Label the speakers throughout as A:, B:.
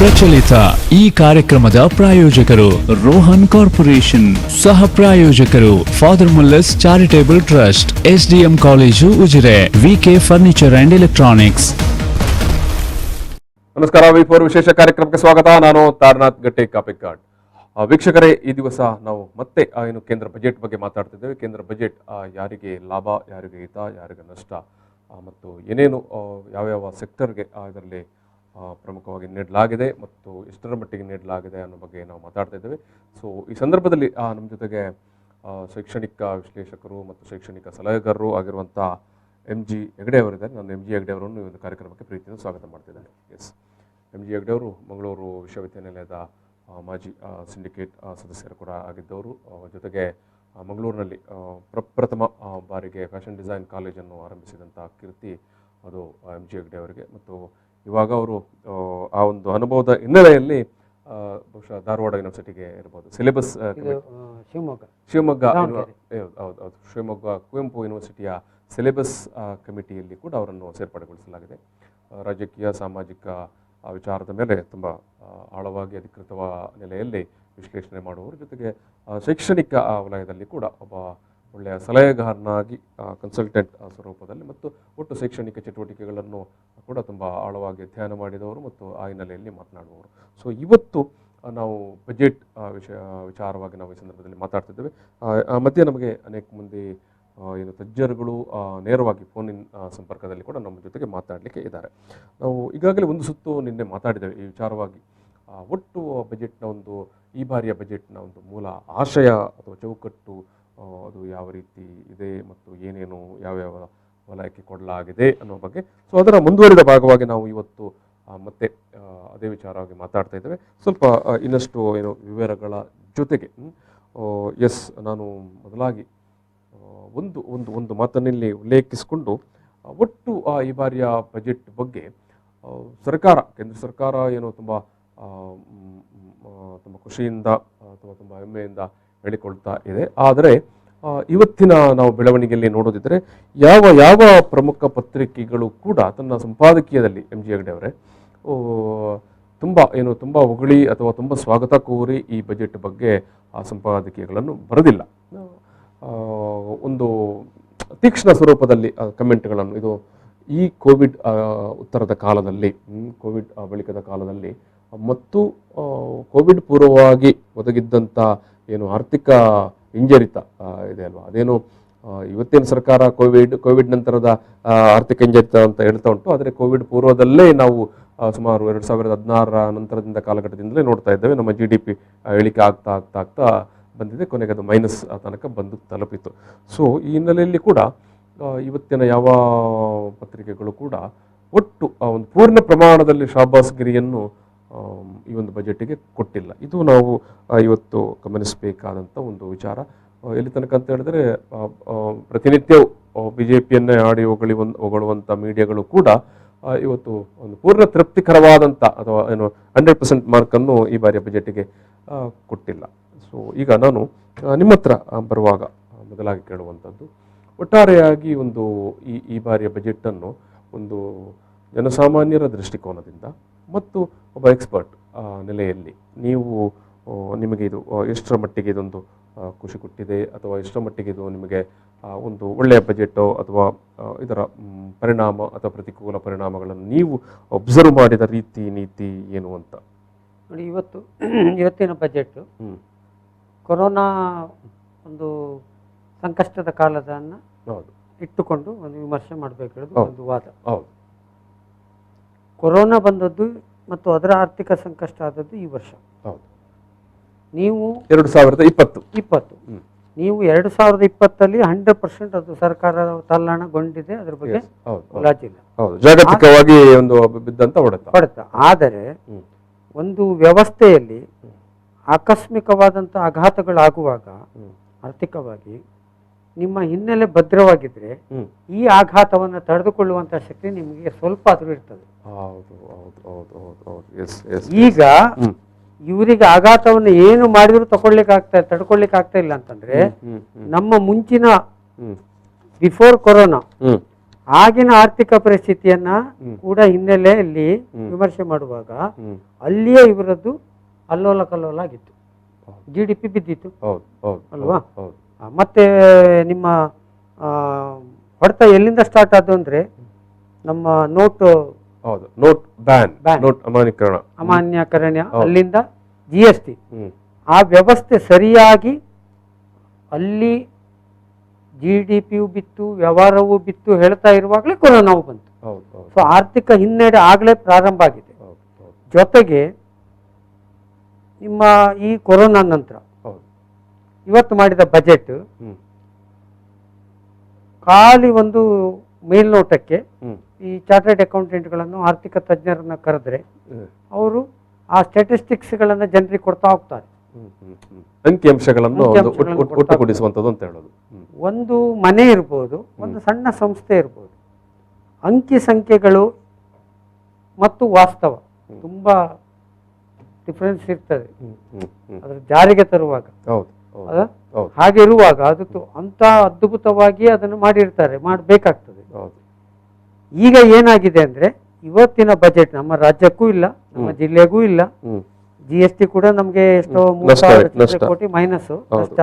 A: ಪ್ರಚಲಿತ ಈ ಕಾರ್ಯಕ್ರಮದ ಪ್ರಾಯೋಜಕರು ರೋಹನ್ ಕಾರ್ಪೊರೇಷನ್, ಸಹ ಪ್ರಾಯೋಜಕರು father Muller's charitable trust, SDM college Ujire, VK furniture and electronics.
B: ನಮಸ್ಕಾರ. ವಿ4 ವಿಶೇಷ ಕಾರ್ಯಕ್ರಮಕ್ಕೆ ಸ್ವಾಗತ. ನಾನು ತಾರನಾಥ್ ಗಟ್ಟೆ ಕಾಪಿಕಾಡ್. ವೀಕ್ಷಕರೇ, ಈ ದಿವಸ ನಾವು ಮತ್ತೆ ಏನು ಕೇಂದ್ರ ಬಜೆಟ್ ಬಗ್ಗೆ ಮಾತಾಡ್ತಿದ್ದೇವೆ. ಕೇಂದ್ರ ಬಜೆಟ್ ಯಾರಿಗೆ ಲಾಭ, ಯಾರಿಗೆ ಹಿತ, ಯಾರಿಗೆ ನಷ್ಟ, ಮತ್ತು ಏನೇನು ಯಾವ್ಯಾವ ಸೆಕ್ಟರ್ಗೆ ಇದರಲ್ಲಿ ಪ್ರಮುಖವಾಗಿ ನೀಡಲಾಗಿದೆ ಮತ್ತು ಎಷ್ಟರ ಮಟ್ಟಿಗೆ ನೀಡಲಾಗಿದೆ ಅನ್ನೋ ಬಗ್ಗೆ ನಾವು ಮಾತಾಡ್ತಾ ಇದ್ದೇವೆ. ಸೊ ಈ ಸಂದರ್ಭದಲ್ಲಿ ನಮ್ಮ ಜೊತೆಗೆ ಶೈಕ್ಷಣಿಕ ವಿಶ್ಲೇಷಕರು ಮತ್ತು ಶೈಕ್ಷಣಿಕ ಸಲಹೆಗಾರರು ಆಗಿರುವಂಥ ಎಂ ಜಿ ಹೆಗ್ಡೆ ಅವರಿದ್ದಾರೆ. ನಾನು ಎಂ ಜಿ ಹೆಗ್ಡೆ ಅವರನ್ನು ಈ ಒಂದು ಕಾರ್ಯಕ್ರಮಕ್ಕೆ ಪ್ರೀತಿಯಿಂದ ಸ್ವಾಗತ ಮಾಡ್ತಿದ್ದೇನೆ. ಎಸ್, ಎಂ ಜಿ ಹೆಗ್ಡೆ ಅವರು ಮಂಗಳೂರು ವಿಶ್ವವಿದ್ಯಾನಿಲಯದ ಮಾಜಿ ಸಿಂಡಿಕೇಟ್ ಸದಸ್ಯರು ಕೂಡ ಆಗಿದ್ದವರು. ಜೊತೆಗೆ ಮಂಗಳೂರಿನಲ್ಲಿ ಪ್ರಪ್ರಥಮ ಬಾರಿಗೆ ಫ್ಯಾಷನ್ ಡಿಸೈನ್ ಕಾಲೇಜನ್ನು ಆರಂಭಿಸಿದಂಥ ಕೀರ್ತಿ ಅದು ಎಂ ಜಿ ಹೆಗ್ಡೆ ಅವರಿಗೆ. ಮತ್ತು ಇವಾಗ ಅವರು ಆ ಒಂದು ಅನುಭವದ ಹಿನ್ನೆಲೆಯಲ್ಲಿ ಬಹುಶಃ ಧಾರವಾಡ ಯೂನಿವರ್ಸಿಟಿಗೆ ಇರ್ಬೋದು, ಸಿಲೆಬಸ್ ಶಿವಮೊಗ್ಗ ಹೌದು ಶಿವಮೊಗ್ಗ ಕುವೆಂಪು ಯೂನಿವರ್ಸಿಟಿಯ ಸಿಲೆಬಸ್ ಕಮಿಟಿಯಲ್ಲಿ ಕೂಡ ಅವರನ್ನು ಸೇರ್ಪಡೆಗೊಳಿಸಲಾಗಿದೆ. ರಾಜಕೀಯ ಸಾಮಾಜಿಕ ವಿಚಾರದ ಮೇಲೆ ತುಂಬ ಆಳವಾಗಿ ಅಧಿಕೃತ ನೆಲೆಯಲ್ಲಿ ವಿಶ್ಲೇಷಣೆ ಮಾಡುವವರು, ಜೊತೆಗೆ ಶೈಕ್ಷಣಿಕ ವಲಯದಲ್ಲಿ ಕೂಡ ಒಬ್ಬ ಒಳ್ಳೆಯ ಸಲಹೆಗಾರನಾಗಿ ಕನ್ಸಲ್ಟೆಂಟ್ ಸ್ವರೂಪದಲ್ಲಿ ಮತ್ತು ಒಟ್ಟು ಶೈಕ್ಷಣಿಕ ಚಟುವಟಿಕೆಗಳನ್ನು ಕೂಡ ತುಂಬ ಆಳವಾಗಿ ಅಧ್ಯಯನ ಮಾಡಿದವರು ಮತ್ತು ಆ ಹಿನ್ನೆಲೆಯಲ್ಲಿ ಮಾತನಾಡುವವರು. ಸೊ ಇವತ್ತು ನಾವು ಬಜೆಟ್ ವಿಚಾರವಾಗಿ ನಾವು ಈ ಸಂದರ್ಭದಲ್ಲಿ ಮಾತಾಡ್ತಿದ್ದೇವೆ. ಮಧ್ಯೆ ನಮಗೆ ಅನೇಕ ಮಂದಿ ಏನು ತಜ್ಞರುಗಳು ನೇರವಾಗಿ ಫೋನಿನ ಸಂಪರ್ಕದಲ್ಲಿ ಕೂಡ ನಮ್ಮ ಜೊತೆಗೆ ಮಾತಾಡಲಿಕ್ಕೆ ಇದ್ದಾರೆ. ನಾವು ಈಗಾಗಲೇ ಒಂದು ಸುತ್ತು ನಿನ್ನೆ ಮಾತಾಡಿದ್ದೇವೆ ಈ ವಿಚಾರವಾಗಿ. ಒಟ್ಟು ಬಜೆಟ್ನ ಒಂದು ಈ ಬಾರಿಯ ಬಜೆಟ್ನ ಒಂದು ಮೂಲ ಆಶಯ ಅಥವಾ ಚೌಕಟ್ಟು ಅದು ಯಾವ ರೀತಿ ಇದೆ ಮತ್ತು ಏನೇನು ಯಾವ್ಯಾವ ವಲಯಕ್ಕೆ ಕೊಡಲಾಗಿದೆ ಅನ್ನೋ ಬಗ್ಗೆ. ಸೊ ಅದರ ಮುಂದುವರಿದ ಭಾಗವಾಗಿ ನಾವು ಇವತ್ತು ಮತ್ತೆ ಅದೇ ವಿಚಾರವಾಗಿ ಮಾತಾಡ್ತಾ ಇದ್ದೇವೆ. ಸ್ವಲ್ಪ ಇನ್ನಷ್ಟು ಏನು ವಿವರಗಳ ಜೊತೆಗೆ ಎಸ್, ನಾನು ಮೊದಲಾಗಿ ಒಂದು ಒಂದು ಒಂದು ಮಾತನ್ನಲ್ಲಿ ಉಲ್ಲೇಖಿಸಿಕೊಂಡು ಒಟ್ಟು ಈ ಬಾರಿಯ ಬಜೆಟ್ ಬಗ್ಗೆ ಸರ್ಕಾರ, ಕೇಂದ್ರ ಸರ್ಕಾರ ಏನು ತುಂಬ ಖುಷಿಯಿಂದ ಅಥವಾ ತುಂಬ ಹೆಮ್ಮೆಯಿಂದ ಹೇಳಿಕೊಳ್ತಾ ಇದೆ. ಆದರೆ ಇವತ್ತಿನ ನಾವು ಬೆಳವಣಿಗೆಯಲ್ಲಿ ನೋಡೋದಿದ್ದರೆ ಯಾವ ಯಾವ ಪ್ರಮುಖ ಪತ್ರಿಕೆಗಳು ಕೂಡ ತನ್ನ ಸಂಪಾದಕೀಯದಲ್ಲಿ ಎಂ ಜಿ ಹೆಗ್ಡೆ ಅವರೇ ತುಂಬ ಹೊಗಳಿ ಅಥವಾ ತುಂಬ ಸ್ವಾಗತ ಕೋರಿ ಈ ಬಜೆಟ್ ಬಗ್ಗೆ ಸಂಪಾದಕೀಯಗಳನ್ನು ಬರೆದಿಲ್ಲ. ಒಂದು ತೀಕ್ಷ್ಣ ಸ್ವರೂಪದಲ್ಲಿ ಕಮೆಂಟ್ಗಳನ್ನು, ಇದು ಈ ಕೋವಿಡ್ ಉತ್ತರದ ಕಾಲದಲ್ಲಿ, ಕೋವಿಡ್ ಬಳಿಕದ ಕಾಲದಲ್ಲಿ ಮತ್ತು ಕೋವಿಡ್ ಪೂರ್ವವಾಗಿ ಒದಗಿದ್ದಂಥ ಏನು ಆರ್ಥಿಕ ಹಿಂಜರಿತ ಇದೆ ಅಲ್ವಾ, ಅದೇನು ಇವತ್ತಿನ ಸರ್ಕಾರ ಕೋವಿಡ್ ನಂತರದ ಆರ್ಥಿಕ ಹಿಂಜರಿತ ಅಂತ ಹೇಳ್ತಾ ಉಂಟು. ಆದರೆ ಕೋವಿಡ್ ಪೂರ್ವದಲ್ಲೇ ನಾವು ಸುಮಾರು 2016 ನಂತರದಿಂದ ಕಾಲಘಟ್ಟದಿಂದಲೇ ನೋಡ್ತಾ ಇದ್ದೇವೆ. ನಮ್ಮ GDP ಇಳಿಕೆ ಆಗ್ತಾ ಬಂದಿದೆ. ಕೊನೆಗೆ ಅದು ಮೈನಸ್ ತನಕ ಬಂದು ತಲುಪಿತು. ಸೊ ಈ ಹಿನ್ನೆಲೆಯಲ್ಲಿ ಕೂಡ ಇವತ್ತಿನ ಯಾವ ಪತ್ರಿಕೆಗಳು ಕೂಡ ಒಟ್ಟು ಒಂದು ಪೂರ್ಣ ಪ್ರಮಾಣದಲ್ಲಿ ಶಾಬಾಸ್ಗಿರಿಯನ್ನು ಈ ಒಂದು ಬಜೆಟಿಗೆ ಕೊಟ್ಟಿಲ್ಲ. ಇದು ನಾವು ಇವತ್ತು ಗಮನಿಸಬೇಕಾದಂಥ ಒಂದು ವಿಚಾರ. ಎಲ್ಲಿ ತನಕ ಅಂತ ಹೇಳಿದ್ರೆ, ಪ್ರತಿನಿತ್ಯವೂ BJPಯನ್ನೇ ಆಡಿ ಹೊಗಳುವಂಥ ಮೀಡಿಯಾಗಳು ಕೂಡ ಇವತ್ತು ಒಂದು ಪೂರ್ಣ ತೃಪ್ತಿಕರವಾದಂಥ ಅಥವಾ ಏನು 100% ಮಾರ್ಕನ್ನು ಈ ಬಾರಿಯ ಬಜೆಟಿಗೆ ಕೊಟ್ಟಿಲ್ಲ. ಸೊ ಈಗ ನಾನು ನಿಮ್ಮ ಹತ್ರ ಬರುವಾಗ ಮೊದಲಾಗಿ ಕೇಳುವಂಥದ್ದು, ಒಟ್ಟಾರೆಯಾಗಿ ಒಂದು ಈ ಬಾರಿಯ ಬಜೆಟನ್ನು ಒಂದು ಜನಸಾಮಾನ್ಯರ ದೃಷ್ಟಿಕೋನದಿಂದ ಮತ್ತು ಒಬ್ಬ ಎಕ್ಸ್ಪರ್ಟ್ ನೆಲೆಯಲ್ಲಿ ನಿಮಗೆ ಇದು ಎಷ್ಟರ ಮಟ್ಟಿಗೆ ಇದೊಂದು ಖುಷಿ ಕೊಟ್ಟಿದೆ ಅಥವಾ ಎಷ್ಟರ ಮಟ್ಟಿಗೆ ಇದು ನಿಮಗೆ ಒಂದು ಒಳ್ಳೆಯ ಬಜೆಟೋ ಅಥವಾ ಇದರ ಪರಿಣಾಮ ಅಥವಾ ಪ್ರತಿಕೂಲ ಪರಿಣಾಮಗಳನ್ನು ನೀವು ಅಬ್ಸರ್ವ್ ಮಾಡಿದ ರೀತಿ ನೀತಿ ಏನು ಅಂತ
C: ನೋಡಿ. ಇವತ್ತಿನ ಬಜೆಟ್ ಕೊರೋನಾ ಒಂದು ಸಂಕಷ್ಟದ ಕಾಲದನ್ನು ಇಟ್ಟುಕೊಂಡು ಒಂದು ವಿಮರ್ಶೆ ಮಾಡಬೇಕು ಒಂದು ವಾದ. ಕೊರೋನಾ ಬಂದದ್ದು ಮತ್ತು ಅದರ ಆರ್ಥಿಕ ಸಂಕಷ್ಟ ಆದದ್ದು ಈ ವರ್ಷ. ನೀವು
B: 2020
C: ನೀವು 2020 100% ಅದು ಸರ್ಕಾರ ತಲ್ಲಣಗೊಂಡಿದೆ. ಅದ್ರ ಬಗ್ಗೆ ಮುಲಾಜಿಲ್ಲ,
B: ಜಾಗತಿಕವಾಗಿ ಒಂದು ಬಿದ್ದಂತ ಹೊಡೆತ.
C: ಆದರೆ ಒಂದು ವ್ಯವಸ್ಥೆಯಲ್ಲಿ ಆಕಸ್ಮಿಕವಾದಂಥ ಆಘಾತಗಳಾಗುವಾಗ ಆರ್ಥಿಕವಾಗಿ ನಿಮ್ಮ ಹಿನ್ನೆಲೆ ಭದ್ರವಾಗಿದ್ರೆ ಈ ಆಘಾತವನ್ನು ತಡೆದುಕೊಳ್ಳುವಂತ ಶಕ್ತಿ ನಿಮಗೆ ಸ್ವಲ್ಪ ಆದ್ರೂ ಇರ್ತದೆ. ಈಗ ಇವರಿಗೆ ಆಘಾತವನ್ನು ಏನು ಮಾಡಿದ್ರು ತಡ್ಕೊಳ್ಳಿಕ್ಕೆ ಆಗ್ತಾ ಇಲ್ಲ ಅಂತಂದ್ರೆ, ನಮ್ಮ ಮುಂಚಿನ ಬಿಫೋರ್ ಕೊರೋನಾ ಆಗಿನ ಆರ್ಥಿಕ ಪರಿಸ್ಥಿತಿಯನ್ನ ಕೂಡ ಹಿನ್ನೆಲೆಯಲ್ಲಿ ವಿಮರ್ಶೆ ಮಾಡುವಾಗ ಅಲ್ಲಿಯೇ ಇವರದ್ದು ಅಲ್ಲೋಲ ಕಲ್ಲೋಲ ಆಗಿತ್ತು, GDP ಬಿದ್ದಿತ್ತು ಅಲ್ವಾ. ಮತ್ತೆ ನಿಮ್ಮ ಹೊಡೆತ ಎಲ್ಲಿಂದ ಸ್ಟಾರ್ಟ್ ಆದ್ದು ಅಂದ್ರೆ ನಮ್ಮ ನೋಟ್ ಅಮಾನ್ಯೀಕರಣ, ಅಲ್ಲಿಂದ GST, ಆ ವ್ಯವಸ್ಥೆ ಸರಿಯಾಗಿ ಅಲ್ಲಿ GDPಯು ಬಿತ್ತು, ವ್ಯವಹಾರವೂ ಬಿತ್ತು ಹೇಳ್ತಾ ಇರುವಾಗಲೇ ಕೊರೋನಾವು ಬಂತು. ಸೊ ಆರ್ಥಿಕ ಹಿನ್ನಡೆ ಆಗಲೇ ಪ್ರಾರಂಭ ಆಗಿದೆ. ಜೊತೆಗೆ ನಿಮ್ಮ ಈ ಕೊರೋನಾ ನಂತರ ಇವತ್ತು ಮಾಡಿದ ಬಜೆಟ್ ಖಾಲಿ ಒಂದು ಮೇಲ್ನೋಟಕ್ಕೆ ಈ ಚಾರ್ಟರ್ಡ್ ಅಕೌಂಟೆಂಟ್ಗಳನ್ನು, ಆರ್ಥಿಕ ತಜ್ಞರನ್ನ ಕರೆದ್ರೆ ಅವರು ಆ ಸ್ಟ್ಯಾಟಿಸ್ಟಿಕ್ಸ್ಗಳನ್ನು ಜನರಿಗೆ ಕೊಡ್ತಾ ಹೋಗ್ತಾರೆ.
B: ಅಂಕಿಅಂಶಗಳನ್ನು ಒಟ್ಟುಗೂಡಿಸುವಂಥದ್ದು ಅಂತ ಹೇಳೋದು.
C: ಒಂದು ಮನೆ ಇರ್ಬೋದು, ಒಂದು ಸಣ್ಣ ಸಂಸ್ಥೆ ಇರ್ಬೋದು, ಅಂಕಿ ಸಂಖ್ಯೆಗಳು ಮತ್ತು ವಾಸ್ತವ ತುಂಬಾ ಡಿಫರೆನ್ಸ್ ಇರ್ತದೆ ಅದ್ರ ಜಾರಿಗೆ ತರುವಾಗ. ಹಾಗೆ ಇರುವಾಗ ಅದು ಅಂತ ಅದ್ಭುತವಾಗಿ ಅದನ್ನು ಮಾಡಿರ್ತಾರೆ, ಮಾಡಬೇಕಾಗ್ತದೆ. ಈಗ ಏನಾಗಿದೆ ಅಂದ್ರೆ ಇವತ್ತಿನ ಬಜೆಟ್ ನಮ್ಮ ರಾಜ್ಯಕ್ಕೂ ಇಲ್ಲ, ನಮ್ಮ ಜಿಲ್ಲೆಗೂ ಇಲ್ಲ. GST ಕೂಡ ನಮ್ಗೆ ಎಷ್ಟೋ 3,000 ಕೋಟಿ ಮೈನಸ್ ನಷ್ಟ.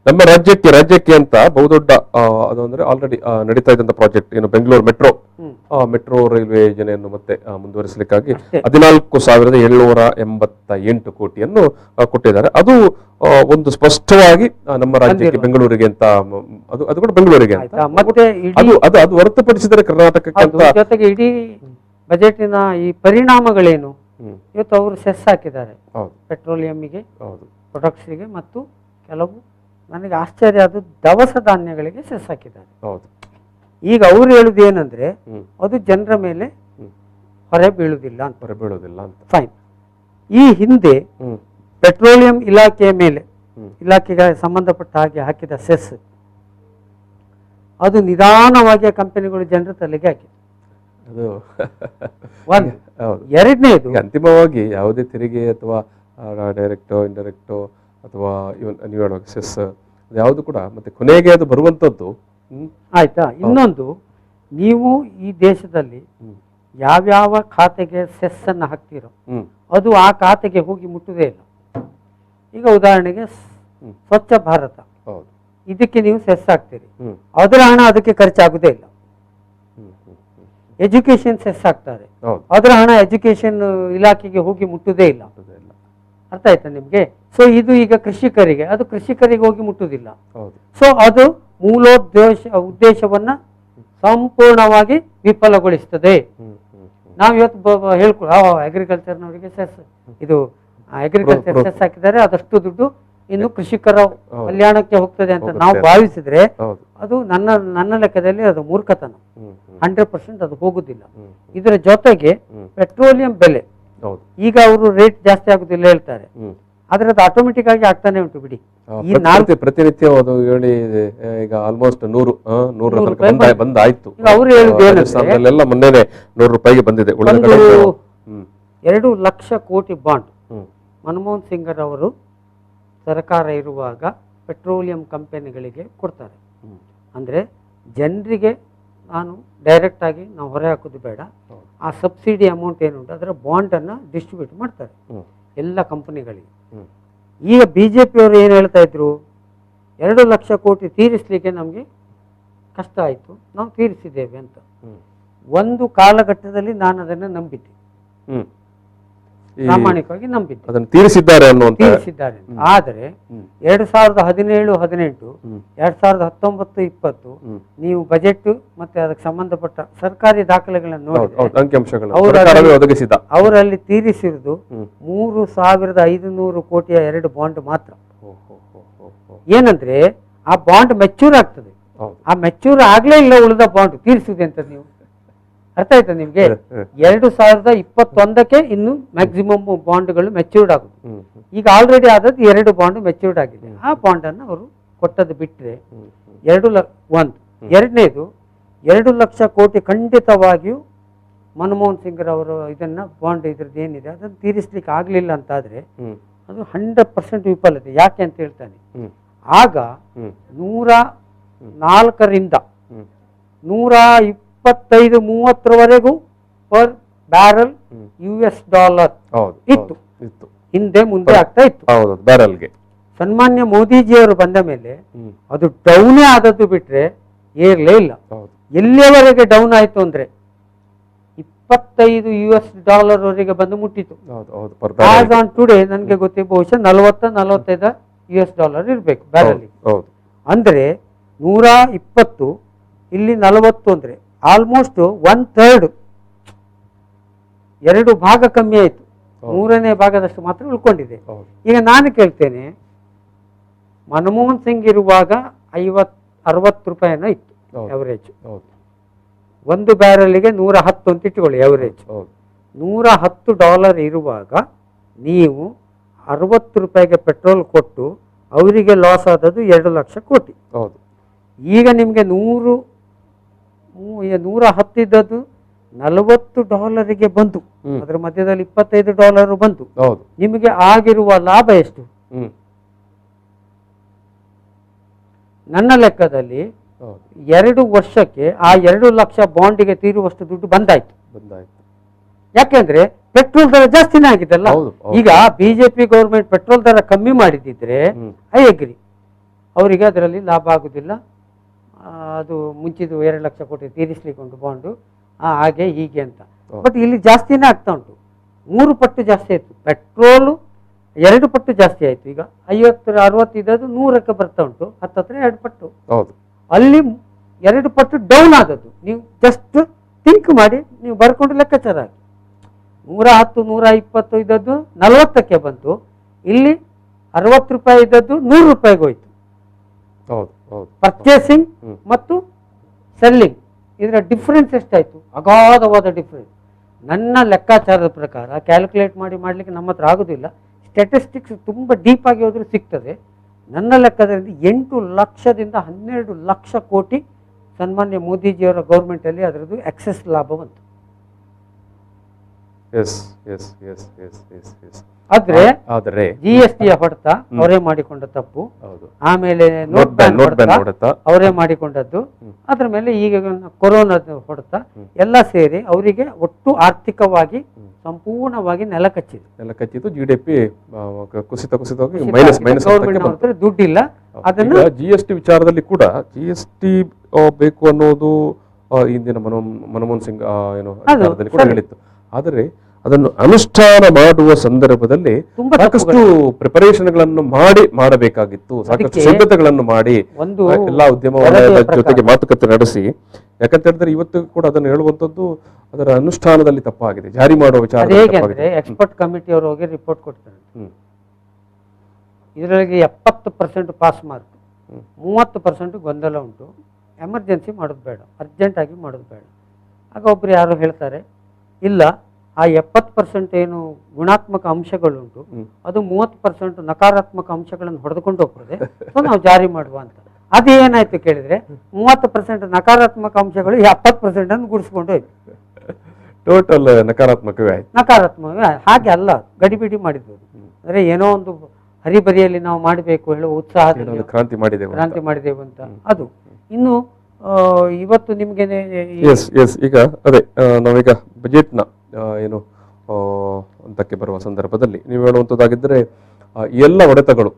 B: ನಮ್ಮ ರಾಜ್ಯಕ್ಕೆ ಅಂತ ಬಹುದೊಡ್ಡ ಅದು ಅಂದ್ರೆ ಆಲ್ರೆಡಿ ನಡೀತಾ ಇದ್ದಂತ ಪ್ರಾಜೆಕ್ಟ್ ಏನು ಬೆಂಗಳೂರು ಮೆಟ್ರೋ ರೈಲ್ವೆ ಯೋಜನೆಯನ್ನು ಮತ್ತೆ ಮುಂದುವರಿಸಲಿಕ್ಕಾಗಿ 14,788 ಕೋಟಿಯನ್ನು ಕೊಟ್ಟಿದ್ದಾರೆ. ಅದು ಒಂದು ಸ್ಪಷ್ಟವಾಗಿ ನಮ್ಮ ರಾಜ್ಯಕ್ಕೆ ಬೆಂಗಳೂರಿಗೆ ಅಂತ, ಅದು ಕೂಡ ಬೆಂಗಳೂರಿಗೆ ಅಂತ.
C: ಮತ್ತೆ
B: ಅದು ಹೊರತುಪಡಿಸಿದರೆ ಕರ್ನಾಟಕಕ್ಕೆ
C: ಜೊತೆಗೆ ಇಡೀ ಬಜೆಟಿನ ಈ ಪರಿಣಾಮಗಳೇನು ಇವತ್ತು ಅವರು ಸೆಸ್ ಹಾಕಿದ್ದಾರೆ ಪೆಟ್ರೋಲಿಯಂಗೆ, ಪ್ರೊಡಕ್ಟ್ಸ್ಗೆ ಮತ್ತು ಕೆಲವು ನನಗೆ ಆಶ್ಚರ್ಯ ಅದು ದವಸ ಧಾನ್ಯಗಳಿಗೆ ಸೆಸ್ ಹಾಕಿದ್ದಾರೆ. ಈಗ ಅವ್ರು ಹೇಳುದು ಏನಂದ್ರೆ ಅದು ಜನರ ಮೇಲೆ ಹೊರೆ ಬೀಳುವುದಿಲ್ಲ ಅಂತ. ಫೈನ್. ಈ ಹಿಂದೆ ಪೆಟ್ರೋಲಿಯಂ ಇಲಾಖೆಯ ಮೇಲೆ, ಇಲಾಖೆಗೆ ಸಂಬಂಧಪಟ್ಟ ಹಾಗೆ ಹಾಕಿದ ಸೆಸ್ ಅದು ನಿಧಾನವಾಗಿ ಕಂಪನಿಗಳು ಜನರ ತಲೆಗೆ ಹಾಕಿದೆ. ಎರಡನೇದು
B: ಅಂತಿಮವಾಗಿ ಯಾವುದೇ ತೆರಿಗೆ ಅಥವಾ ಡೈರೆಕ್ಟೋ ಇಂಡೈರೆಕ್ಟೋ ಅಥವಾ ನೀವು ಹೇಳುವಾಗ ಸೆಸ್ ಯಾವುದು ಕೂಡ ಮತ್ತೆ ಕೊನೆಗೆ ಅದು ಬರುವಂತದ್ದು.
C: ಆಯ್ತಾ. ಇನ್ನೊಂದು, ನೀವು ಈ ದೇಶದಲ್ಲಿ ಯಾವ್ಯಾವ ಖಾತೆಗೆ ಸೆಸ್ ಅನ್ನ ಹಾಕ್ತಿರೋ ಅದು ಆ ಖಾತೆಗೆ ಹೋಗಿ ಮುಟ್ಟುವುದೇ ಇಲ್ಲ. ಈಗ ಉದಾಹರಣೆಗೆ ಸ್ವಚ್ಛ ಭಾರತ, ಇದಕ್ಕೆ ನೀವು ಸೆಸ್ ಹಾಕ್ತೀರಿ, ಅದರ ಹಣ ಅದಕ್ಕೆ ಖರ್ಚಾಗುದೇ ಇಲ್ಲ. ಎಜುಕೇಶನ್ ಸೆಸ್ ಹಾಕ್ತಾರೆ, ಅದರ ಹಣ ಎಜುಕೇಶನ್ ಇಲಾಖೆಗೆ ಹೋಗಿ ಮುಟ್ಟುವುದೇ ಇಲ್ಲ. ಅರ್ಥ ಆಯ್ತಾ ನಿಮ್ಗೆ? ಸೊ ಇದು ಈಗ ಕೃಷಿಕರಿಗೆ, ಅದು ಕೃಷಿಕರಿಗೆ ಹೋಗಿ ಮುಟ್ಟುವುದಿಲ್ಲ. ಸೊ ಅದು ಉದ್ದೇಶವನ್ನ ಸಂಪೂರ್ಣವಾಗಿ ವಿಫಲಗೊಳಿಸ್ತದೆ. ನಾವು ಇವತ್ತು ಅಗ್ರಿಕಲ್ಚರ್ನವರಿಗೆ ಸೆಸ್, ಇದು ಅಗ್ರಿಕಲ್ಚರ್ ಸೆಸ್ ಹಾಕಿದ್ದಾರೆ, ಅದಷ್ಟು ದುಡ್ಡು ಇನ್ನು ಕೃಷಿಕರ ಕಲ್ಯಾಣಕ್ಕೆ ಹೋಗ್ತದೆ ಅಂತ ನಾವು ಭಾವಿಸಿದ್ರೆ ಅದು ನನ್ನ ಲೆಕ್ಕದಲ್ಲಿ ಅದು ಮೂರ್ಖತನ. 100% ಅದು ಹೋಗುದಿಲ್ಲ. ಇದರ ಜೊತೆಗೆ ಪೆಟ್ರೋಲಿಯಂ ಬೆಲೆ ಈಗ ಅವರು ರೇಟ್ ಜಾಸ್ತಿ ಆಗುದಿಲ್ಲ ಹೇಳ್ತಾರೆ, ಆದ್ರೆ ಅದು ಆಟೋಮೆಟಿಕ್ ಆಗಿ ಆಗ್ತಾನೆ ಉಂಟು ಬಿಡಿ.
B: ಪ್ರತಿನಿತ್ಯ ಅದು ಹೇಳಿ ಈಗ ಆಲ್ಮೋಸ್ಟ್ 100 ಬಂದಾಯ್ತು.
C: ಅವರು ಹೇಳುದು
B: ಮೊನ್ನೆ 100 ರೂಪಾಯಿಗೆ ಬಂದಿದೆ.
C: 2 ಲಕ್ಷ ಕೋಟಿ ಬಾಂಡ್ ಮನಮೋಹನ್ ಸಿಂಗ್ ಅವರು ಸರ್ಕಾರ ಇರುವಾಗ ಪೆಟ್ರೋಲಿಯಂ ಕಂಪನಿಗಳಿಗೆ ಕೊಡ್ತಾರೆ. ಅಂದ್ರೆ ಜನರಿಗೆ ನಾನು ಡೈರೆಕ್ಟ್ ಆಗಿ ನಾವು ಹೊರೆ ಹಾಕೋದು ಬೇಡ, ಆ ಸಬ್ಸಿಡಿ ಅಮೌಂಟ್ ಏನುಂಟು ಅದರ ಬಾಂಡ್ ಅನ್ನ ಡಿಸ್ಟ್ರಿಬ್ಯೂಟ್ ಮಾಡ್ತಾರೆ ಎಲ್ಲ ಕಂಪನಿಗಳಿಗೆ. ಈಗ ಬಿಜೆಪಿಯವರು ಏನು ಹೇಳ್ತಾ ಇದ್ರು, 2 ಲಕ್ಷ ಕೋಟಿ ತೀರಿಸಲಿಕ್ಕೆ ನಮಗೆ ಕಷ್ಟ ಆಯಿತು, ನಾವು ತೀರಿಸಿದ್ದೇವೆ ಅಂತ. ಒಂದು ಕಾಲಘಟ್ಟದಲ್ಲಿ ನಾನು ಅದನ್ನು ನಂಬಿದ್ದೆ, ಪ್ರಾಮಾಣಿಕವಾಗಿ ನಂಬಿದ್ದೆ,
B: ಅದನ್ನು ತೀರಿಸಿದ್ದಾರೆ.
C: ಆದರೆ 2017-18, 2019-20 ನೀವು ಬಜೆಟ್ ಮತ್ತೆ ಅದಕ್ಕೆ ಸಂಬಂಧಪಟ್ಟ ಸರ್ಕಾರಿ ದಾಖಲೆಗಳನ್ನು ನೋಡಿ ಅವರಲ್ಲಿ ತೀರಿಸಿರುವುದು 3,500 ಕೋಟಿಯ 2 ಬಾಂಡ್ ಮಾತ್ರ. ಏನಂದ್ರೆ ಆ ಬಾಂಡ್ ಮೆಚ್ಯೂರ್ ಆಗ್ತದೆ, ಆ ಮೆಚ್ಯೂರ್ ಆಗ್ಲೇ ಇಲ್ಲ ಉಳಿದ ಬಾಂಡ್ ತೀರಿಸುವುದೇ ಅಂತ. ನೀವು ಅರ್ಥ ಆಯ್ತಾ ನಿಮ್ಗೆ? 2021ಕ್ಕೆ ಇನ್ನು ಮ್ಯಾಕ್ಸಿಮಮ್ ಬಾಂಡ್ಗಳು ಮೆಚ್ಯೂರ್ಡ್ ಆಗುದು. ಈಗ ಆಲ್ರೆಡಿ ಆದದ್ದು 2 ಬಾಂಡ್ ಮೆಚ್ಯೂರ್ಡ್ ಆಗಿದೆ. ಆ ಬಾಂಡ್ ಅನ್ನು ಅವರು ಕೊಟ್ಟದ್ದು ಬಿಟ್ರೆ 1. ಎರಡನೇದು 2 ಲಕ್ಷ ಕೋಟಿ ಖಂಡಿತವಾಗಿಯೂ ಮನಮೋಹನ್ ಸಿಂಗ್ ಅವರು ಇದನ್ನ ಬಾಂಡ್ ಇದ್ರದ್ದು ಏನಿದೆ ಅದನ್ನು ತೀರಿಸ್ಲಿಕ್ಕೆ ಆಗ್ಲಿಲ್ಲ ಅಂತಾದ್ರೆ ಅದು 100% ವಿಫಲತೆ. ಯಾಕೆ ಅಂತ ಹೇಳ್ತಾನೆ, ಆಗ 104ರಿಂದ 25-30 ಪರ್ ಬ್ಯಾರಲ್ US ಡಾಲರ್
B: ಹೌದು
C: ಇತ್ತು.
B: ಇತ್ತು
C: ಹಿಂದೆ ಮುಂದೆ ಆಗ್ತಾ ಇತ್ತು.
B: ಹೌದು ಬ್ಯಾರಲ್ಗೆ.
C: ಸನ್ಮಾನ್ಯ ಮೋದಿಜಿಯವರು ಬಂದ ಮೇಲೆ ಅದು ಡೌನೇ ಆದದ್ದು ಬಿಟ್ರೆ ಏರ್ಲೇ ಇಲ್ಲ.
B: ಹೌದು
C: ಎಲ್ಲಿಯವರೆಗೆ ಡೌನ್ ಆಯ್ತು ಅಂದ್ರೆ 25 US ಡಾಲರ್ ವರೆಗೆ ಬಂದು ಮುಟ್ಟಿತು.
B: ಹೌದು ಹೌದು ಪರ್
C: ಆಸ್ ಆನ್ ಟುಡೇ ನನಗೆ ಗೊತ್ತಿ ಬಹುಶಃ 40-45 US ಡಾಲರ್ ಇರಬೇಕು ಬ್ಯಾರಲ್.
B: ಹೌದು
C: ಅಂದ್ರೆ 120 ಇಲ್ಲಿ 40 ಅಂದ್ರೆ ಆಲ್ಮೋಸ್ಟ್ 1/3, 2 ಭಾಗ ಕಮ್ಮಿ ಆಯ್ತು. 3ನೇ ಭಾಗದಷ್ಟು ಮಾತ್ರ ಉಳ್ಕೊಂಡಿದೆ. ಈಗ ನಾನು ಕೇಳ್ತೇನೆ, ಮನಮೋಹನ್ ಸಿಂಗ್ ಇರುವಾಗ 50-60 ರೂಪಾಯಿನ ಇತ್ತು ಎವರೇಜ್. ಒಂದು ಬ್ಯಾರಲ್ಗೆ 110 ಅಂತ ಇಟ್ಟುಕೊಳ್ಳಿ ಎವರೇಜ್. $110 ಇರುವಾಗ ನೀವು 60 ರೂಪಾಯಿಗೆ ಪೆಟ್ರೋಲ್ ಕೊಟ್ಟು ಅವರಿಗೆ ಲಾಸ್ ಆದದ್ದು 2 ಲಕ್ಷ ಕೋಟಿ. ಈಗ ನಿಮಗೆ 110 ಇದ್ದದ್ದು $40 ಬಂತು. ಅದರ ಮಧ್ಯದಲ್ಲಿ $25 ಬಂತು. ನಿಮಗೆ ಆಗಿರುವ ಲಾಭ ಎಷ್ಟು? ನನ್ನ ಲೆಕ್ಕದಲ್ಲಿ 2 ವರ್ಷಕ್ಕೆ ಆ 2 ಲಕ್ಷ ಬಾಂಡಿಗೆ ತೀರುವಷ್ಟು ದುಡ್ಡು ಬಂದಾಯ್ತು. ಯಾಕೆಂದ್ರೆ ಪೆಟ್ರೋಲ್ ದರ ಜಾಸ್ತಿನೇ ಆಗಿದೆಲ್ಲ. ಈಗ ಬಿಜೆಪಿ ಗೌರ್ಮೆಂಟ್ ಪೆಟ್ರೋಲ್ ದರ ಕಮ್ಮಿ ಮಾಡಿದ್ರೆ ಐ ಅಗ್ರಿ, ಅವರಿಗೆ ಅದರಲ್ಲಿ ಲಾಭ ಆಗುದಿಲ್ಲ. ಅದು ಮುಂಚಿದು 2 ಲಕ್ಷ ಕೋಟಿ ತೀರಿಸ್ಲಿಕ್ಕೆ ಉಂಟು ಬಾಂಡು, ಹಾಗೆ ಹೀಗೆ ಅಂತ. ಬಟ್ ಇಲ್ಲಿ ಜಾಸ್ತಿನೇ ಆಗ್ತಾ ಉಂಟು. 3 ಪಟ್ಟು ಜಾಸ್ತಿ ಆಯ್ತು. ಪೆಟ್ರೋಲು 2 ಪಟ್ಟು ಜಾಸ್ತಿ ಆಯ್ತು. ಈಗ 50-60 ಇದ್ದದ್ದು 100ಕ್ಕೆ ಬರ್ತಾ ಉಂಟು. 2 ಪಟ್ಟು. ಅಲ್ಲಿ 2 ಪಟ್ಟು ಡೌನ್ ಆದದ್ದು. ನೀವು ಜಸ್ಟ್ ಥಿಂಕ್ ಮಾಡಿ, ನೀವು ಬರ್ಕೊಂಡು ಲೆಕ್ಕಾಚಾರ ಹಾಕಿ. 110-120 ಇದ್ದದ್ದು 40ಕ್ಕೆ ಬಂತು. ಇಲ್ಲಿ 60 ರೂಪಾಯಿ ಇದ್ದದ್ದು 100 ರೂಪಾಯಿಗೆ ಹೋಯ್ತು. ಪರ್ಚೇಸಿಂಗ್ ಮತ್ತು ಸೆಲ್ಲಿಂಗ್ ಇದರ ಡಿಫ್ರೆನ್ಸ್ ಎಷ್ಟಾಯ್ತು? ಅಗಾಧವಾದ ಡಿಫ್ರೆನ್ಸ್. ನನ್ನ ಲೆಕ್ಕಾಚಾರದ ಪ್ರಕಾರ ಕ್ಯಾಲ್ಕುಲೇಟ್ ಮಾಡ್ಲಿಕ್ಕೆ ನಮ್ಮ ಹತ್ರ ಆಗೋದಿಲ್ಲ. ಸ್ಟ್ಯಾಟಿಸ್ಟಿಕ್ಸ್ ತುಂಬ ಡೀಪ್ ಆಗಿ ಹೋದ್ರೆ ಸಿಗ್ತದೆ. ನನ್ನ ಲೆಕ್ಕದಲ್ಲಿ 8 ಲಕ್ಷದಿಂದ 12 ಲಕ್ಷ ಕೋಟಿ ಸನ್ಮಾನ್ಯ ಮೋದಿಜಿಯವರ ಗೌರ್ಮೆಂಟಲ್ಲಿ ಅದರದ್ದು ಎಕ್ಸೆಸ್ ಲಾಭ ಬಂತು. ಆದ್ರೆ GST ಹೊಡೆತ ಅವರೇ ಮಾಡಿಕೊಂಡ ತಪ್ಪು, ಆಮೇಲೆ ನೋಟ್ ಬ್ಯಾನ್ ಹೊಡೆತ ಅವರೇ ಮಾಡಿಕೊಂಡದ್ದು, ಅದ್ರ ಮೇಲೆ ಈಗ ಕೊರೋನಾದ ಹೊಡೆತ ಎಲ್ಲ ಸೇರಿ ಅವರಿಗೆ ಒಟ್ಟು ಆರ್ಥಿಕವಾಗಿ ಸಂಪೂರ್ಣವಾಗಿ ನೆಲಕಚ್ಚಿದ್ದು.
B: GDP ಕುಸಿತ ಮೈನಸ್
C: ದುಡ್ಡಿಲ್ಲ. ಅದನ್ನ
B: GST ವಿಚಾರದಲ್ಲಿ ಕೂಡ GST ಬೇಕು ಅನ್ನೋದು ಹಿಂದಿನ ಮನಮೋಹನ್ ಸಿಂಗ್ ಕೂಡ ಹೇಳಿತ್ತು. ಆದರೆ ಅದನ್ನು ಅನುಷ್ಠಾನ ಮಾಡುವ ಸಂದರ್ಭದಲ್ಲಿ ಸಾಕಷ್ಟು ಪ್ರಿಪರೇಷನ್ಗಳನ್ನು ಮಾಡಬೇಕಾಗಿತ್ತು, ಸಾಕಷ್ಟು ಸಿದ್ಧತೆಗಳನ್ನು ಮಾಡಿ ಎಲ್ಲಾ ಉದ್ಯಮ ವಲಯದ ಜೊತೆಗೆ ಮಾತುಕತೆ ನಡೆಸಿ. ಯಾಕಂತ ಹೇಳಿದ್ರೆ ಇವತ್ತು ಕೂಡ ಅದನ್ನು ಹೇಳುವಂತದ್ದು ಅದರ ಅನುಷ್ಠಾನದಲ್ಲಿ ತಪ್ಪಾಗಿದೆ, ಜಾರಿ ಮಾಡುವ ವಿಚಾರ.
C: ಎಕ್ಸ್ಪರ್ಟ್ ಕಮಿಟಿ ಅವರು ಹೋಗಿ ರಿಪೋರ್ಟ್ ಕೊಡ್ತಾರೆ. ಇದರೊಳಗೆ 70% ಪಾಸ್ ಮಾರ್ಕ್, 30% ಗೊಂದಲ ಉಂಟು. ಎಮರ್ಜೆನ್ಸಿ ಮಾಡೋದು ಬೇಡ, ಅರ್ಜೆಂಟ್ ಆಗಿ ಮಾಡೋದು ಬೇಡ. ಆಗ ಒಬ್ರು ಯಾರು ಹೇಳ್ತಾರೆ, ಇಲ್ಲ ಆ 70% ಏನು ಗುಣಾತ್ಮಕ ಅಂಶಗಳುಂಟು, ಅದು 30% ನಕಾರಾತ್ಮಕ ಅಂಶಗಳನ್ನು ಹೊಡೆದುಕೊಂಡು ಹೋಗ್ತದೆ, ಸೊ ನಾವು ಜಾರಿ ಮಾಡುವ ಅಂತ. ಅದೇನಾಯ್ತು ಕೇಳಿದ್ರೆ 30% ನಕಾರಾತ್ಮಕ ಅಂಶಗಳು 70% ಅನ್ನು ಗುಡಿಸ್ಕೊಂಡು ಹೋಯ್ತು.
B: ಟೋಟಲ್ ನಕಾರಾತ್ಮಕವೇ
C: ಹಾಗೆ ಅಲ್ಲ, ಗಡಿಬಿಡಿ ಮಾಡಿದ್ವಿ. ಅಂದ್ರೆ ಏನೋ ಒಂದು ಹರಿಬರಿಯಲ್ಲಿ ನಾವು ಮಾಡಬೇಕು ಹೇಳುವ ಉತ್ಸಾಹ
B: ಕ್ರಾಂತಿ
C: ಮಾಡಿದೆವು ಅಂತ. ಅದು ಇನ್ನು ಇವತ್ತು ನಿಮ್ಗೆ
B: ಈಗ ಅದೇ ನಾವೀಗ ಬಜೆಟ್ನ ಏನು ಅಂತಕ್ಕೆ ಬರುವ ಸಂದರ್ಭದಲ್ಲಿ ನೀವು ಹೇಳುವಂತದ್ದಾಗಿದ್ರೆ ಎಲ್ಲ ಹೊಡೆತಗಳು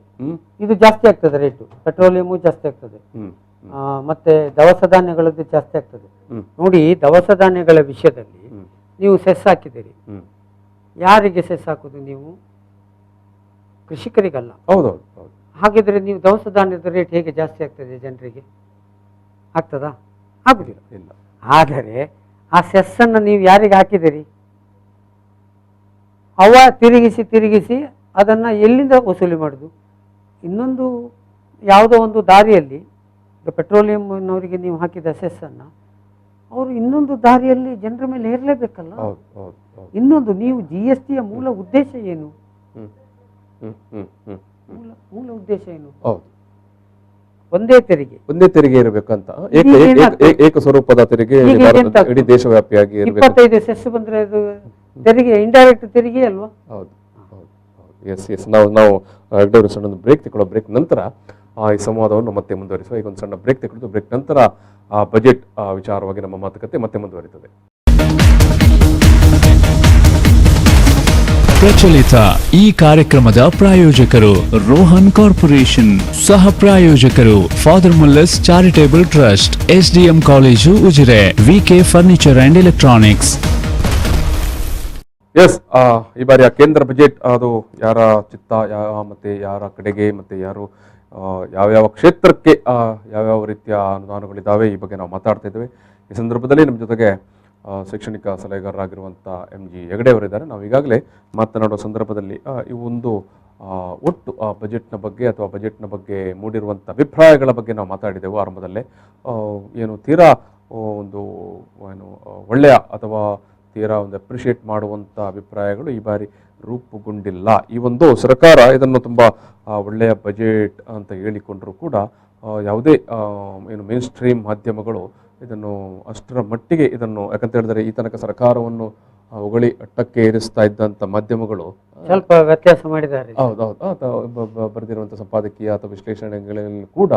C: ಇದು ಜಾಸ್ತಿ ಆಗ್ತದೆ, ರೇಟು ಪೆಟ್ರೋಲಿಯಮು ಜಾಸ್ತಿ ಆಗ್ತದೆ, ಮತ್ತೆ ದವಸ ಧಾನ್ಯಗಳದ್ದು ಜಾಸ್ತಿ ಆಗ್ತದೆ. ನೋಡಿ, ದವಸ ಧಾನ್ಯಗಳ ವಿಷಯದಲ್ಲಿ ನೀವು ಸೆಸ್ ಹಾಕಿದ್ದೀರಿ. ಯಾರಿಗೆ ಸೆಸ್ ಹಾಕುದು? ನೀವು ಕೃಷಿಕರಿಗಲ್ಲ.
B: ಹೌದೌದು.
C: ಹಾಗಿದ್ರೆ ನೀವು ದವಸ ಧಾನ್ಯದ ರೇಟ್ ಹೇಗೆ ಜಾಸ್ತಿ ಆಗ್ತದೆ? ಜನರಿಗೆ ಆಗ್ತದಾ? ಆಗುದಿಲ್ಲ. ಇಲ್ಲ. ಆದರೆ ಆ ಸೆಸ್ ಅನ್ನು ನೀವು ಯಾರಿಗೆ ಹಾಕಿದಿರಿ? ಅವ ತಿರುಗಿಸಿ ಅದನ್ನ ಎಲ್ಲಿಂದ ವಸೂಲಿ ಮಾಡುದು? ಇನ್ನೊಂದು ಯಾವುದೋ ಒಂದು ದಾರಿಯಲ್ಲಿ ಪೆಟ್ರೋಲಿಯಂನವರಿಗೆ ನೀವು ಹಾಕಿದ ಸೆಸ್ ಅನ್ನ ಅವರು ಇನ್ನೊಂದು ದಾರಿಯಲ್ಲಿ ಜನರ ಮೇಲೆ ಹೇರಲೇಬೇಕಲ್ಲ. ಇನ್ನೊಂದು, ನೀವು GST ಯ ಮೂಲ ಉದ್ದೇಶ ಏನು? ಮೂಲ ಉದ್ದೇಶ ಏನು? ಒಂದೇ ತೆರಿಗೆ ಇರಬೇಕಂತ,
B: ಏಕ ಸ್ವರೂಪದ ತೆರಿಗೆ ಇಡೀ ದೇಶವ್ಯಾಪಿಯಾಗಿ
C: 25 ಸೆಸ್ ಬಂದ್ರೆ ಅದು ತೆರಿಗೆ, ಇಂಡೈರೆಕ್ಟ್ ತೆರಿಗೆ ಅಲ್ವಾ?
B: ಹೌದು. ನಾವು ಸಣ್ಣ ಬ್ರೇಕ್ ತಗೊಳ್ಳೋ. ಬ್ರೇಕ್ ನಂತರ ಈ ಸಂವಾದವನ್ನು ಮತ್ತೆ ಮುಂದುವರಿಸುವ. ಈಗ ಒಂದು ಸಣ್ಣ ಬ್ರೇಕ್ ತೆಗೆದು ಬ್ರೇಕ್ ನಂತರ ಬಜೆಟ್ ವಿಚಾರವಾಗಿ ನಮ್ಮ ಮಾತುಕತೆ ಮತ್ತೆ ಮುಂದುವರಿತದೆ.
A: ಪ್ರಚಲಿತ ಈ ಕಾರ್ಯಕ್ರಮದ ಪ್ರಾಯೋಜಕರು ರೋಹನ್ ಕಾರ್ಪೊರೇಷನ್, ಸಹ ಪ್ರಾಯೋಜಕರು father Muller's charitable trust, SDM college Ujire, VK furniture and electronics.
B: Yes, ಈ ಬಾರಿಯ ಕೇಂದ್ರ ಬಜೆಟ್ ಅದು ಯಾರ ಚಿತ್ತ ಮತ್ತೆ ಯಾರ ಕಡೆಗೆ ಮತ್ತೆ ಯಾರು ಯಾವ್ಯಾವ ಕ್ಷೇತ್ರಕ್ಕೆ ಯಾವ್ಯಾವ ರೀತಿಯ ಅನುದಾನಗಳಿದ್ದಾವೆ ಈ ಬಗ್ಗೆ ನಾವು ಮಾತಾಡ್ತಾ ಇದ್ದೇವೆ. ಈ ಸಂದರ್ಭದಲ್ಲಿ ನಮ್ಮ ಜೊತೆಗೆ ಶೈಕ್ಷಣಿಕ ಸಲಹೆಗಾರರಾಗಿರುವಂಥ MG ಹೆಗಡೆ ಅವರಿದ್ದಾರೆ. ನಾವು ಈಗಾಗಲೇ ಮಾತನಾಡುವ ಸಂದರ್ಭದಲ್ಲಿ ಈ ಒಂದು ಒಟ್ಟು ಬಜೆಟ್ನ ಬಗ್ಗೆ ಅಥವಾ ಬಜೆಟ್ನ ಬಗ್ಗೆ ಮೂಡಿರುವಂಥ ಅಭಿಪ್ರಾಯಗಳ ಬಗ್ಗೆ ನಾವು ಮಾತಾಡಿದೆವು ಆರಂಭದಲ್ಲೇ. ಏನು ತೀರಾ ಒಂದು ಒಳ್ಳೆಯ ಅಥವಾ ತೀರಾ ಒಂದು ಅಪ್ರಿಷಿಯೇಟ್ ಮಾಡುವಂಥ ಅಭಿಪ್ರಾಯಗಳು ಈ ಬಾರಿ ರೂಪುಗೊಂಡಿಲ್ಲ. ಈ ಒಂದು ಸರ್ಕಾರ ಇದನ್ನು ತುಂಬ ಒಳ್ಳೆಯ ಬಜೆಟ್ ಅಂತ ಹೇಳಿಕೊಂಡ್ರೂ ಕೂಡ ಯಾವುದೇ ಮೇನ್ ಸ್ಟ್ರೀಮ್ ಮಾಧ್ಯಮಗಳು ಇದನ್ನು ಅಷ್ಟರ ಮಟ್ಟಿಗೆ ಇದನ್ನು, ಯಾಕಂತ ಹೇಳಿದ್ರೆ ಈ ತನಕ ಸರ್ಕಾರವನ್ನು ಹೊಗಳಿ ಅಟ್ಟಕ್ಕೆ ಏರಿಸ್ತಾ ಇದ್ದಂಥ ಮಾಧ್ಯಮಗಳು
C: ಸ್ವಲ್ಪ ವ್ಯತ್ಯಾಸ ಮಾಡಿದ್ದಾರೆ.
B: ಹೌದೌದು, ಬರೆದಿರುವಂಥ ಸಂಪಾದಕೀಯ ಅಥವಾ ವಿಶ್ಲೇಷಣೆಗಳಲ್ಲಿ ಕೂಡ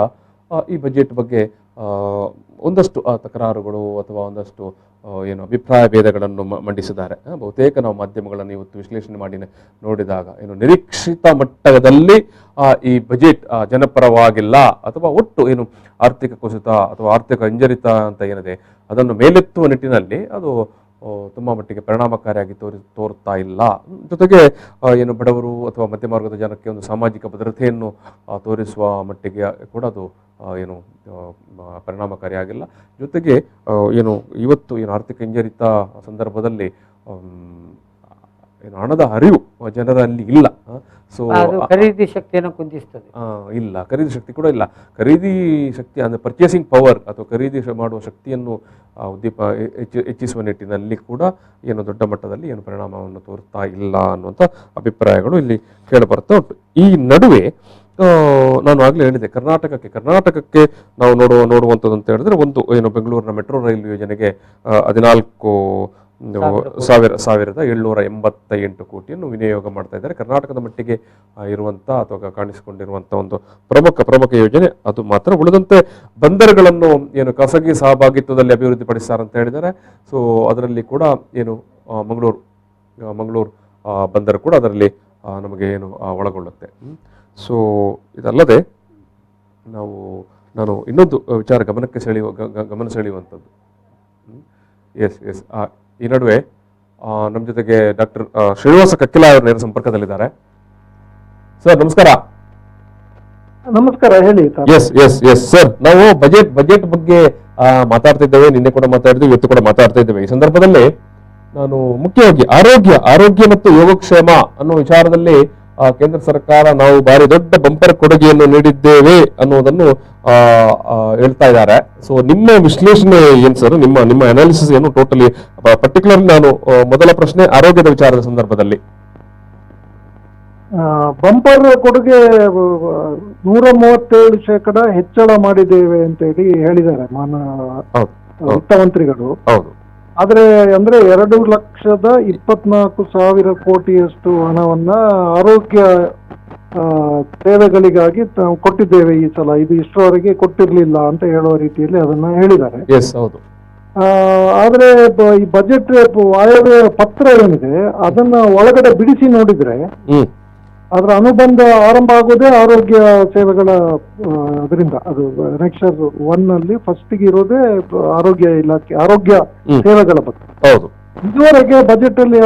B: ಈ ಬಜೆಟ್ ಬಗ್ಗೆ ಒಂದಷ್ಟು ತಕರಾರುಗಳು ಅಥವಾ ಒಂದಷ್ಟು ಅಭಿಪ್ರಾಯ ಭೇದಗಳನ್ನು ಮಂಡಿಸಿದ್ದಾರೆ. ಬಹುತೇಕ ನಾವು ಮಾಧ್ಯಮಗಳನ್ನು ಇವತ್ತು ವಿಶ್ಲೇಷಣೆ ಮಾಡಿ ನೋಡಿದಾಗ ನಿರೀಕ್ಷಿತ ಮಟ್ಟದಲ್ಲಿ ಈ ಬಜೆಟ್ ಜನಪರವಾಗಿಲ್ಲ ಅಥವಾ ಒಟ್ಟು ಆರ್ಥಿಕ ಕುಸಿತ ಅಥವಾ ಆರ್ಥಿಕ ಹಿಂಜರಿತ ಅಂತ ಏನಿದೆ ಅದನ್ನು ಮೇಲೆತ್ತುವ ನಿಟ್ಟಿನಲ್ಲಿ ಅದು ತುಂಬ ಮಟ್ಟಿಗೆ ಪರಿಣಾಮಕಾರಿಯಾಗಿ ತೋರ್ತಾ ಇಲ್ಲ. ಜೊತೆಗೆ ಬಡವರು ಅಥವಾ ಮಧ್ಯಮಾರ್ಗದ ಜನಕ್ಕೆ ಒಂದು ಸಾಮಾಜಿಕ ಭದ್ರತೆಯನ್ನು ತೋರಿಸುವ ಮಟ್ಟಿಗೆ ಕೂಡ ಅದು ಪರಿಣಾಮಕಾರಿಯಾಗಿಲ್ಲ. ಜೊತೆಗೆ ಇವತ್ತು ಆರ್ಥಿಕ ಹಿಂಜರಿತ ಸಂದರ್ಭದಲ್ಲಿ ಹಣದ ಅರಿವು ಜನರಲ್ಲಿ ಇಲ್ಲ. ಸೊ
C: ಖರೀದಿ ಶಕ್ತಿಯನ್ನು ಕುಂದಿಸ್ತದೆ.
B: ಇಲ್ಲ, ಖರೀದಿ ಶಕ್ತಿ ಕೂಡ ಇಲ್ಲ. ಖರೀದಿ ಶಕ್ತಿ ಅಂದರೆ ಪರ್ಚೇಸಿಂಗ್ ಪವರ್ ಅಥವಾ ಖರೀದಿ ಮಾಡುವ ಶಕ್ತಿಯನ್ನು ಹೆಚ್ಚಿಸುವ ನಿಟ್ಟಿನಲ್ಲಿ ಕೂಡ ದೊಡ್ಡ ಮಟ್ಟದಲ್ಲಿ ಪರಿಣಾಮವನ್ನು ತೋರ್ತಾ ಇಲ್ಲ ಅನ್ನುವಂಥ ಅಭಿಪ್ರಾಯಗಳು ಇಲ್ಲಿ ಕೇಳಿಬರ್ತಾ ಉಂಟು. ಈ ನಡುವೆ ನಾನು ಆಗಲೇ ಹೇಳಿದೆ, ಕರ್ನಾಟಕಕ್ಕೆ ನಾವು ನೋಡುವಂಥದ್ದು ಅಂತ ಹೇಳಿದ್ರೆ ಒಂದು ಬೆಂಗಳೂರಿನ ಮೆಟ್ರೋ ರೈಲು ಯೋಜನೆಗೆ 14,788 ಕೋಟಿಯನ್ನು ವಿನಿಯೋಗ ಮಾಡ್ತಾ ಇದ್ದಾರೆ. ಕರ್ನಾಟಕದ ಮಟ್ಟಿಗೆ ಇರುವಂಥ ಅಥವಾ ಕಾಣಿಸಿಕೊಂಡಿರುವಂಥ ಒಂದು ಪ್ರಮುಖ ಯೋಜನೆ ಅದು ಮಾತ್ರ. ಉಳಿದಂತೆ ಬಂದರುಗಳನ್ನು ಖಾಸಗಿ ಸಹಭಾಗಿತ್ವದಲ್ಲಿ ಅಭಿವೃದ್ಧಿಪಡಿಸ್ತಾರೆ ಅಂತ ಹೇಳಿದ್ದಾರೆ. ಸೊ ಅದರಲ್ಲಿ ಕೂಡ ಮಂಗಳೂರು ಬಂದರು ಕೂಡ ಅದರಲ್ಲಿ ನಮಗೆ ಒಳಗೊಳ್ಳುತ್ತೆ. ಸೊ ಇದಲ್ಲದೆ ನಾನು ಇನ್ನೊಂದು ವಿಚಾರ ಗಮನ ಸೆಳೆಯುವಂಥದ್ದು. ಎಸ್ ಈ ನಡುವೆ ನಮ್ಮ ಜೊತೆಗೆ ಡಾಕ್ಟರ್ ಶ್ರೀನಿವಾಸ ಕಕ್ಕಿಲ ಅವರು ನೇರ ಸಂಪರ್ಕದಲ್ಲಿದ್ದಾರೆ. ಸರ್ ನಮಸ್ಕಾರ.
D: ನಮಸ್ಕಾರ, ಹೇಳಿ.
B: ಎಸ್ ಸರ್, ನಾವು ಬಜೆಟ್ ಬಗ್ಗೆ ಮಾತಾಡ್ತಾ ಇದ್ದೇವೆ. ನಿನ್ನೆ ಕೂಡ ಮಾತಾಡಿದ್ವಿ, ಇವತ್ತು ಕೂಡ ಮಾತಾಡ್ತಾ ಇದ್ದೇವೆ. ಈ ಸಂದರ್ಭದಲ್ಲಿ ನಾನು ಮುಖ್ಯವಾಗಿ ಆರೋಗ್ಯ ಮತ್ತು ಯೋಗಕ್ಷೇಮ ಅನ್ನೋ ವಿಚಾರದಲ್ಲಿ ಕೇಂದ್ರ ಸರ್ಕಾರ ನಾವು ಭಾರಿ ದೊಡ್ಡ ಬಂಪರ್ ಕೊಡುಗೆಯನ್ನು ನೀಡಿದ್ದೇವೆ ಅನ್ನೋದನ್ನು ಹೇಳ್ತಾ ಇದ್ದಾರೆ. ಸೊ ನಿಮ್ಮ ವಿಶ್ಲೇಷಣೆ ಏನ್ ಸರ್? ನಿಮ್ಮ ಅನಾಲಿಸಿಸ್ ಏನು ಟೋಟಲಿ ಪರ್ಟಿಕ್ಯುಲರ್ಲಿ? ನಾನು ಮೊದಲ ಪ್ರಶ್ನೆ ಆರೋಗ್ಯದ ವಿಚಾರದ ಸಂದರ್ಭದಲ್ಲಿ
D: ಬಂಪರ್ ಕೊಡುಗೆ 137% ಹೆಚ್ಚಳ ಮಾಡಿದ್ದೇವೆ ಅಂತ ಹೇಳಿ ಹೇಳಿದ್ದಾರೆ ವಿತ್ತ ಮಂತ್ರಿಗಳು. ಆದ್ರೆ 2,24,000 ಕೋಟಿಯಷ್ಟು ಹಣವನ್ನ ಆರೋಗ್ಯ ಸೇವೆಗಳಿಗಾಗಿ ಕೊಟ್ಟಿದ್ದೇವೆ ಈ ಸಲ, ಇದು ಇಷ್ಟರವರೆಗೆ ಕೊಟ್ಟಿರ್ಲಿಲ್ಲ ಅಂತ ಹೇಳುವ ರೀತಿಯಲ್ಲಿ ಅದನ್ನ ಹೇಳಿದ್ದಾರೆ. ಆದ್ರೆ ಈ ಬಜೆಟ್ ವಾಯವ್ಯ ಪತ್ರ ಏನಿದೆ ಅದನ್ನ ಒಳಗಡೆ ಬಿಡಿಸಿ ನೋಡಿದ್ರೆ ಅದರ ಅನುಬಂಧ ಆರಂಭ ಆಗೋದೇ ಆರೋಗ್ಯ ಸೇವೆಗಳ ಅದರಿಂದ. ಅದು ನೆಕ್ಸ್ಟ್ 1 ಅಲ್ಲಿ ಫಸ್ಟ್ ಇರೋದೇ ಆರೋಗ್ಯ ಇಲಾಖೆ, ಆರೋಗ್ಯ ಸೇವೆಗಳ ಬಗ್ಗೆ. ಇದುವರೆಗೆ ಬಜೆಟ್ ಅಲ್ಲಿ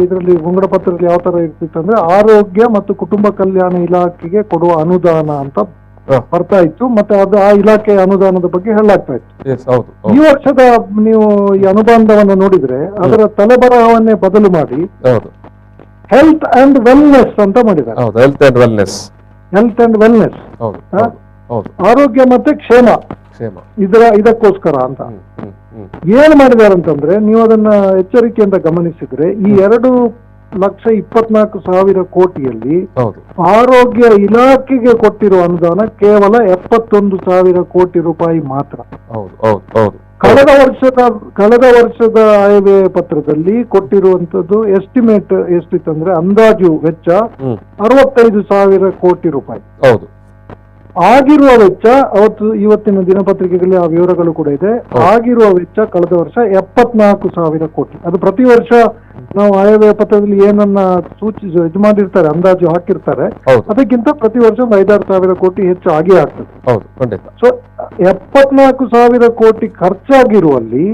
D: ಇದರಲ್ಲಿ ಮುಂಗಡ ಪತ್ರದಲ್ಲಿ ಯಾವ ತರ ಇರ್ತಿತ್ತು ಅಂದ್ರೆ ಆರೋಗ್ಯ ಮತ್ತು ಕುಟುಂಬ ಕಲ್ಯಾಣ ಇಲಾಖೆಗೆ ಕೊಡುವ ಅನುದಾನ ಅಂತ ಬರ್ತಾ ಇತ್ತು. ಮತ್ತೆ ಅದು ಆ ಇಲಾಖೆಯ ಅನುದಾನದ ಬಗ್ಗೆ ಹೇಳಲಾಗ್ತಾ ಇತ್ತು. ಈ ವರ್ಷದ ನೀವು ಈ ಅನುಬಂಧವನ್ನು ನೋಡಿದ್ರೆ ಅದರ ತಲೆಬರಹವನ್ನೇ ಬದಲು ಮಾಡಿ ಹೆಲ್ತ್ ಅಂಡ್ ವೆಲ್ನೆಸ್ ಅಂತ ಮಾಡಿದ್ದಾರೆ. ಹೆಲ್ತ್ ಅಂಡ್ ವೆಲ್ನೆಸ್, ಆರೋಗ್ಯ ಮತ್ತೆ ಕ್ಷೇಮ ಇದಕ್ಕೋಸ್ಕರ ಅಂತ ಏನ್ ಮಾಡಿದ್ದಾರೆ ಅಂತಂದ್ರೆ, ನೀವು ಅದನ್ನ ಎಚ್ಚರಿಕೆಯಿಂದ ಗಮನಿಸಿದ್ರೆ ಈ 2,24,000 ಕೋಟಿಯಲ್ಲಿ ಆರೋಗ್ಯ ಇಲಾಖೆಗೆ ಕೊಟ್ಟಿರುವ ಅನುದಾನ ಕೇವಲ 71,000 ಕೋಟಿ ರೂಪಾಯಿ ಮಾತ್ರ. ಕಳೆದ ವರ್ಷದ ಆಯವ್ಯಯ ಪತ್ರದಲ್ಲಿ ಕೊಟ್ಟಿರುವಂತದ್ದು ಎಸ್ಟಿಮೇಟ್ ಎಷ್ಟಿತ್ತಂದ್ರೆ ಅಂದಾಜು ವೆಚ್ಚ 65,000 ಕೋಟಿ ರೂಪಾಯಿ. ಆಗಿರುವ ವೆಚ್ಚ ಇವತ್ತಿನ ದಿನಪತ್ರಿಕೆಗಳಲ್ಲಿ ಆ ವಿವರಗಳು ಕೂಡ ಇದೆ. ಆಗಿರುವ ವೆಚ್ಚ ಕಳೆದ ವರ್ಷ 74,000 ಕೋಟಿ. ಅದು ಪ್ರತಿ ವರ್ಷ ನಾವು ಆಯವ್ಯಯ ಪತ್ರದಲ್ಲಿ ಏನನ್ನ ಇದು ಮಾಡಿರ್ತಾರೆ, ಅಂದಾಜು ಹಾಕಿರ್ತಾರೆ, ಅದಕ್ಕಿಂತ ಪ್ರತಿ ವರ್ಷ 5,000-6,000 ಕೋಟಿ ಹೆಚ್ಚು ಆಗೇ ಆಗ್ತದೆ. ಸೊ 74,000 ಕೋಟಿ ಖರ್ಚಾಗಿರುವಲ್ಲಿ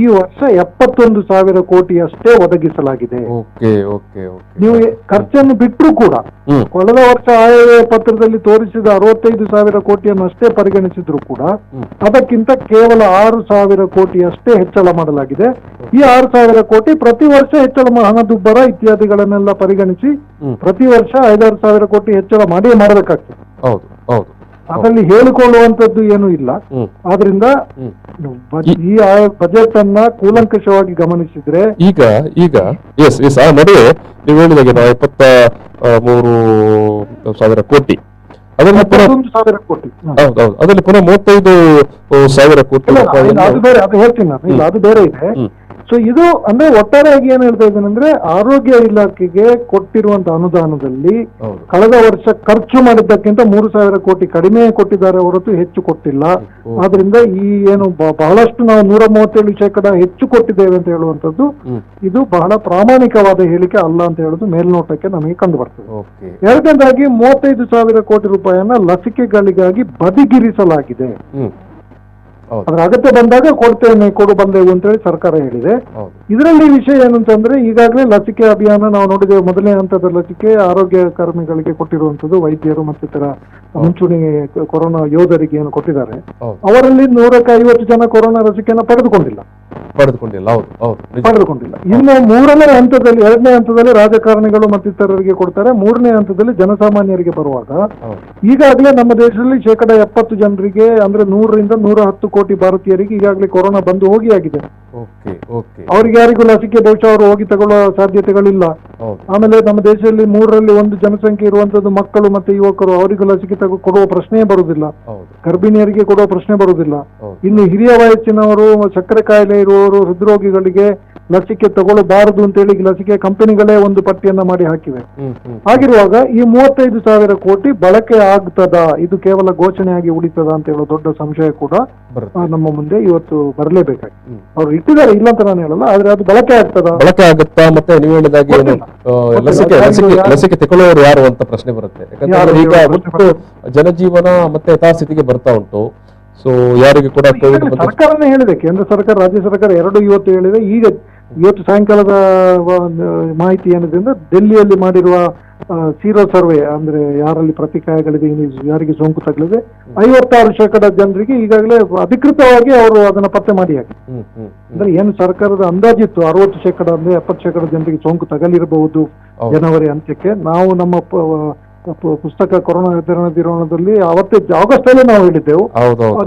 D: ಈ ವರ್ಷ 71,000 ಕೋಟಿಯಷ್ಟೇ ಒದಗಿಸಲಾಗಿದೆ. ನೀವು ಖರ್ಚನ್ನು ಬಿಟ್ಟರು ಕೂಡ ಕಳೆದ ವರ್ಷ ಆಯವ್ಯಯ ಪತ್ರದಲ್ಲಿ ತೋರಿಸಿದ 65,000 ಕೋಟಿಯನ್ನು ಅಷ್ಟೇ ಪರಿಗಣಿಸಿದ್ರು ಕೂಡ ಅದಕ್ಕಿಂತ ಕೇವಲ 6,000 ಕೋಟಿ ಅಷ್ಟೇ ಹೆಚ್ಚಳ ಮಾಡಲಾಗಿದೆ. ಈ 6,000 ಕೋಟಿ ಪ್ರತಿ ವರ್ಷ ಹೆಚ್ಚಳ, ಹಣದುಬ್ಬರ ಇತ್ಯಾದಿಗಳನ್ನೆಲ್ಲ ಪರಿಗಣಿಸಿ ಪ್ರತಿ ವರ್ಷ 5,000 ಕೋಟಿ ಹೆಚ್ಚಳ ಮಾಡಬೇಕಾಗ್ತದೆ. ಅದರಲ್ಲಿ ಹೇಳಿಕೊಳ್ಳುವಂತದ್ದು ಏನೂ ಇಲ್ಲ. ಆದ್ರಿಂದ ಈ ಬಜೆಟ್ ಅನ್ನ ಕೂಲಂಕಷವಾಗಿ ಗಮನಿಸಿದ್ರೆ
B: ಈಗ ಆ ನಡುವೆ ನೀವು ಹೇಳಿದಾಗೆ 73,000 ಕೋಟಿ, ಅದರಲ್ಲಿ
D: 1,000 ಕೋಟಿ,
B: ಅದರಲ್ಲಿ ಪುನಃ 35,000 ಕೋಟಿ.
D: ಅದು ಬೇರೆ, ಅದು ಹೇಳ್ತೀನಿ ನಾನು, ಇಲ್ಲ ಅದು ಬೇರೆ ಇದೆ. ಸೊ ಇದು ಅಂದ್ರೆ ಒಟ್ಟಾರೆಯಾಗಿ ಏನ್ ಹೇಳ್ತಾ ಇದ್ದೇನೆ ಅಂದ್ರೆ, ಆರೋಗ್ಯ ಇಲಾಖೆಗೆ ಕೊಟ್ಟಿರುವಂತ ಅನುದಾನದಲ್ಲಿ ಕಳೆದ ವರ್ಷ ಖರ್ಚು ಮಾಡಿದ್ದಕ್ಕಿಂತ 3,000 ಕೋಟಿ ಕಡಿಮೆ ಕೊಟ್ಟಿದ್ದಾರೆ ಹೊರತು ಹೆಚ್ಚು ಕೊಟ್ಟಿಲ್ಲ. ಆದ್ರಿಂದ ಈ ಏನು ಬಹಳಷ್ಟು ನಾವು 137% ಹೆಚ್ಚು ಕೊಟ್ಟಿದ್ದೇವೆ ಅಂತ ಹೇಳುವಂತದ್ದು ಇದು ಬಹಳ ಪ್ರಾಮಾಣಿಕವಾದ ಹೇಳಿಕೆ ಅಲ್ಲ ಅಂತ ಹೇಳುದು ಮೇಲ್ನೋಟಕ್ಕೆ ನಮಗೆ ಕಂಡು ಬರ್ತದೆ. ಎರಡನೇದಾಗಿ 35,000 ಕೋಟಿ ರೂಪಾಯಿಯನ್ನ ಲಸಿಕೆಗಳಿಗಾಗಿ ಬದಿಗಿರಿಸಲಾಗಿದೆ. ಅದ್ರ ಅಗತ್ಯ ಬಂದಾಗ ಕೊಡು ಬಂದೆವು ಅಂತ ಹೇಳಿ ಸರ್ಕಾರ ಹೇಳಿದೆ. ಇದರಲ್ಲಿ ವಿಷಯ ಏನಂತಂದ್ರೆ, ಈಗಾಗಲೇ ಲಸಿಕೆ ಅಭಿಯಾನ ನಾವು ನೋಡಿದ್ದೇವೆ. ಮೊದಲನೇ ಹಂತದ ಲಸಿಕೆ ಆರೋಗ್ಯ ಕರ್ಮಿಗಳಿಗೆ ಕೊಟ್ಟಿರುವಂತದ್ದು, ವೈದ್ಯರು ಮತ್ತಿತರ ಮುಂಚೂಣಿ ಕೊರೋನಾ ಯೋಧರಿಗೆ ಏನು ಕೊಟ್ಟಿದ್ದಾರೆ ಅವರಲ್ಲಿ 150 ಜನ ಕೊರೋನಾ ಲಸಿಕೆಯನ್ನು ಪಡೆದುಕೊಂಡಿಲ್ಲ. ಇನ್ನು ಮೂರನೇ ಹಂತದಲ್ಲಿ, ಎರಡನೇ ಹಂತದಲ್ಲಿ ರಾಜಕಾರಣಿಗಳು ಮತ್ತಿತರರಿಗೆ ಕೊಡ್ತಾರೆ. ಮೂರನೇ ಹಂತದಲ್ಲಿ ಜನಸಾಮಾನ್ಯರಿಗೆ ಬರುವಾಗ ಈಗಾಗಲೇ ನಮ್ಮ ದೇಶದಲ್ಲಿ 70% ಜನರಿಗೆ, ಅಂದ್ರೆ 100ರಿಂದ 110 ಕೋಟಿ ಭಾರತೀಯರಿಗೆ ಈಗಾಗಲೇ ಕೊರೋನಾ ಬಂದು ಹೋಗಿ ಆಗಿದೆ. ಅವ್ರಿಗೆ ಯಾರಿಗೂ ಲಸಿಕೆ ಬಹುಶಃ ಅವರು ಹೋಗಿ ತಗೊಳ್ಳುವ ಸಾಧ್ಯತೆಗಳಿಲ್ಲ. ಆಮೇಲೆ ನಮ್ಮ ದೇಶದಲ್ಲಿ 3ರಲ್ಲಿ 1 ಜನಸಂಖ್ಯೆ ಇರುವಂತದ್ದು ಮಕ್ಕಳು ಮತ್ತೆ ಯುವಕರು, ಅವರಿಗೂ ಲಸಿಕೆ ಕೊಡುವ ಪ್ರಶ್ನೆಯೇ ಬರುವುದಿಲ್ಲ. ಗರ್ಭಿಣಿಯರಿಗೆ ಕೊಡುವ ಪ್ರಶ್ನೆ ಬರುವುದಿಲ್ಲ. ಇನ್ನು ಹಿರಿಯ ವಯಸ್ಸಿನವರು, ಸಕ್ಕರೆ ಕಾಯಿಲೆ ಇರುವವರು, ಹೃದ್ರೋಗಿಗಳಿಗೆ ಲಸಿಕೆ ತಗೊಳ್ಳಬಾರದು ಅಂತೇಳಿ ಲಸಿಕೆ ಕಂಪನಿಗಳೇ ಒಂದು ಪಟ್ಟಿಯನ್ನ ಮಾಡಿ ಹಾಕಿವೆ. ಹಾಗಿರುವಾಗ ಈ 35,000 ಕೋಟಿ ಬಳಕೆ ಆಗ್ತದ, ಇದು ಕೇವಲ ಘೋಷಣೆಯಾಗಿ ಉಳಿತದ ಅಂತ ಹೇಳೋ ದೊಡ್ಡ ಸಂಶಯ ಕೂಡ ನಮ್ಮ ಮುಂದೆ ಇವತ್ತು ಬರಲೇಬೇಕಾಗಿ ಅವ್ರು ಇಟ್ಟಿದ್ದಾರೆ, ಇಲ್ಲ ಅಂತ ನಾನು ಹೇಳಲ್ಲ. ಆದ್ರೆ ಅದು ಬಳಕೆ ಆಗುತ್ತಾ, ಮತ್ತೆ ನೀವು ಹೇಳಿದಾಗೆ ಲಸಿಕೆ ತಗೊಳ್ಳೋರು ಯಾರು ಅಂತ ಪ್ರಶ್ನೆ ಬರುತ್ತೆ. ಯಾಕಂದ್ರೆ ಈಗ ಜನಜೀವನ ಮತ್ತೆ ಯಥಾಸ್ಥಿತಿಗೆ ಬರ್ತಾ ಉಂಟು. ಸೊ ಯಾರಿಗೆ ಕೂಡ ಸರ್ಕಾರನೇ ಹೇಳಿದೆ, ಕೇಂದ್ರ ಸರ್ಕಾರ, ರಾಜ್ಯ ಸರ್ಕಾರ ಎರಡು ಇವತ್ತು ಹೇಳಿದೆ. ಇವತ್ತು ಸಾಯಂಕಾಲದ ಮಾಹಿತಿ ಏನಿದೆ ಅಂದ್ರೆ, ಡೆಲ್ಲಿಯಲ್ಲಿ ಮಾಡಿರುವ ಸೀರೋ ಸರ್ವೆ, ಅಂದ್ರೆ ಯಾರಲ್ಲಿ ಪ್ರತಿಕ್ರಿಯೆಗಳಿದೆ, ಯಾರಿಗೆ ಸೋಂಕು ತಗಲಿದೆ, 56% ಜನರಿಗೆ ಈಗಾಗಲೇ ಅಧಿಕೃತವಾಗಿ ಅವರು ಅದನ್ನ ಪತ್ತೆ ಮಾಡಿ ಹಾಕಿ. ಅಂದ್ರೆ ಏನು ಸರ್ಕಾರದ ಅಂದಾಜಿತ್ತು 60% ಅಂದ್ರೆ 70% ಜನರಿಗೆ ಸೋಂಕು ತಗಲಿರಬಹುದು ಜನವರಿ ಅಂತ್ಯಕ್ಕೆ. ನಾವು ನಮ್ಮ ಪುಸ್ತಕ ಕೊರೋನಾ ದಿನದಲ್ಲಿ ಅವತ್ತೇ ಆಗಸ್ಟ್ ಅಲ್ಲಿ ನಾವು ಹೇಳಿದ್ದೆವು,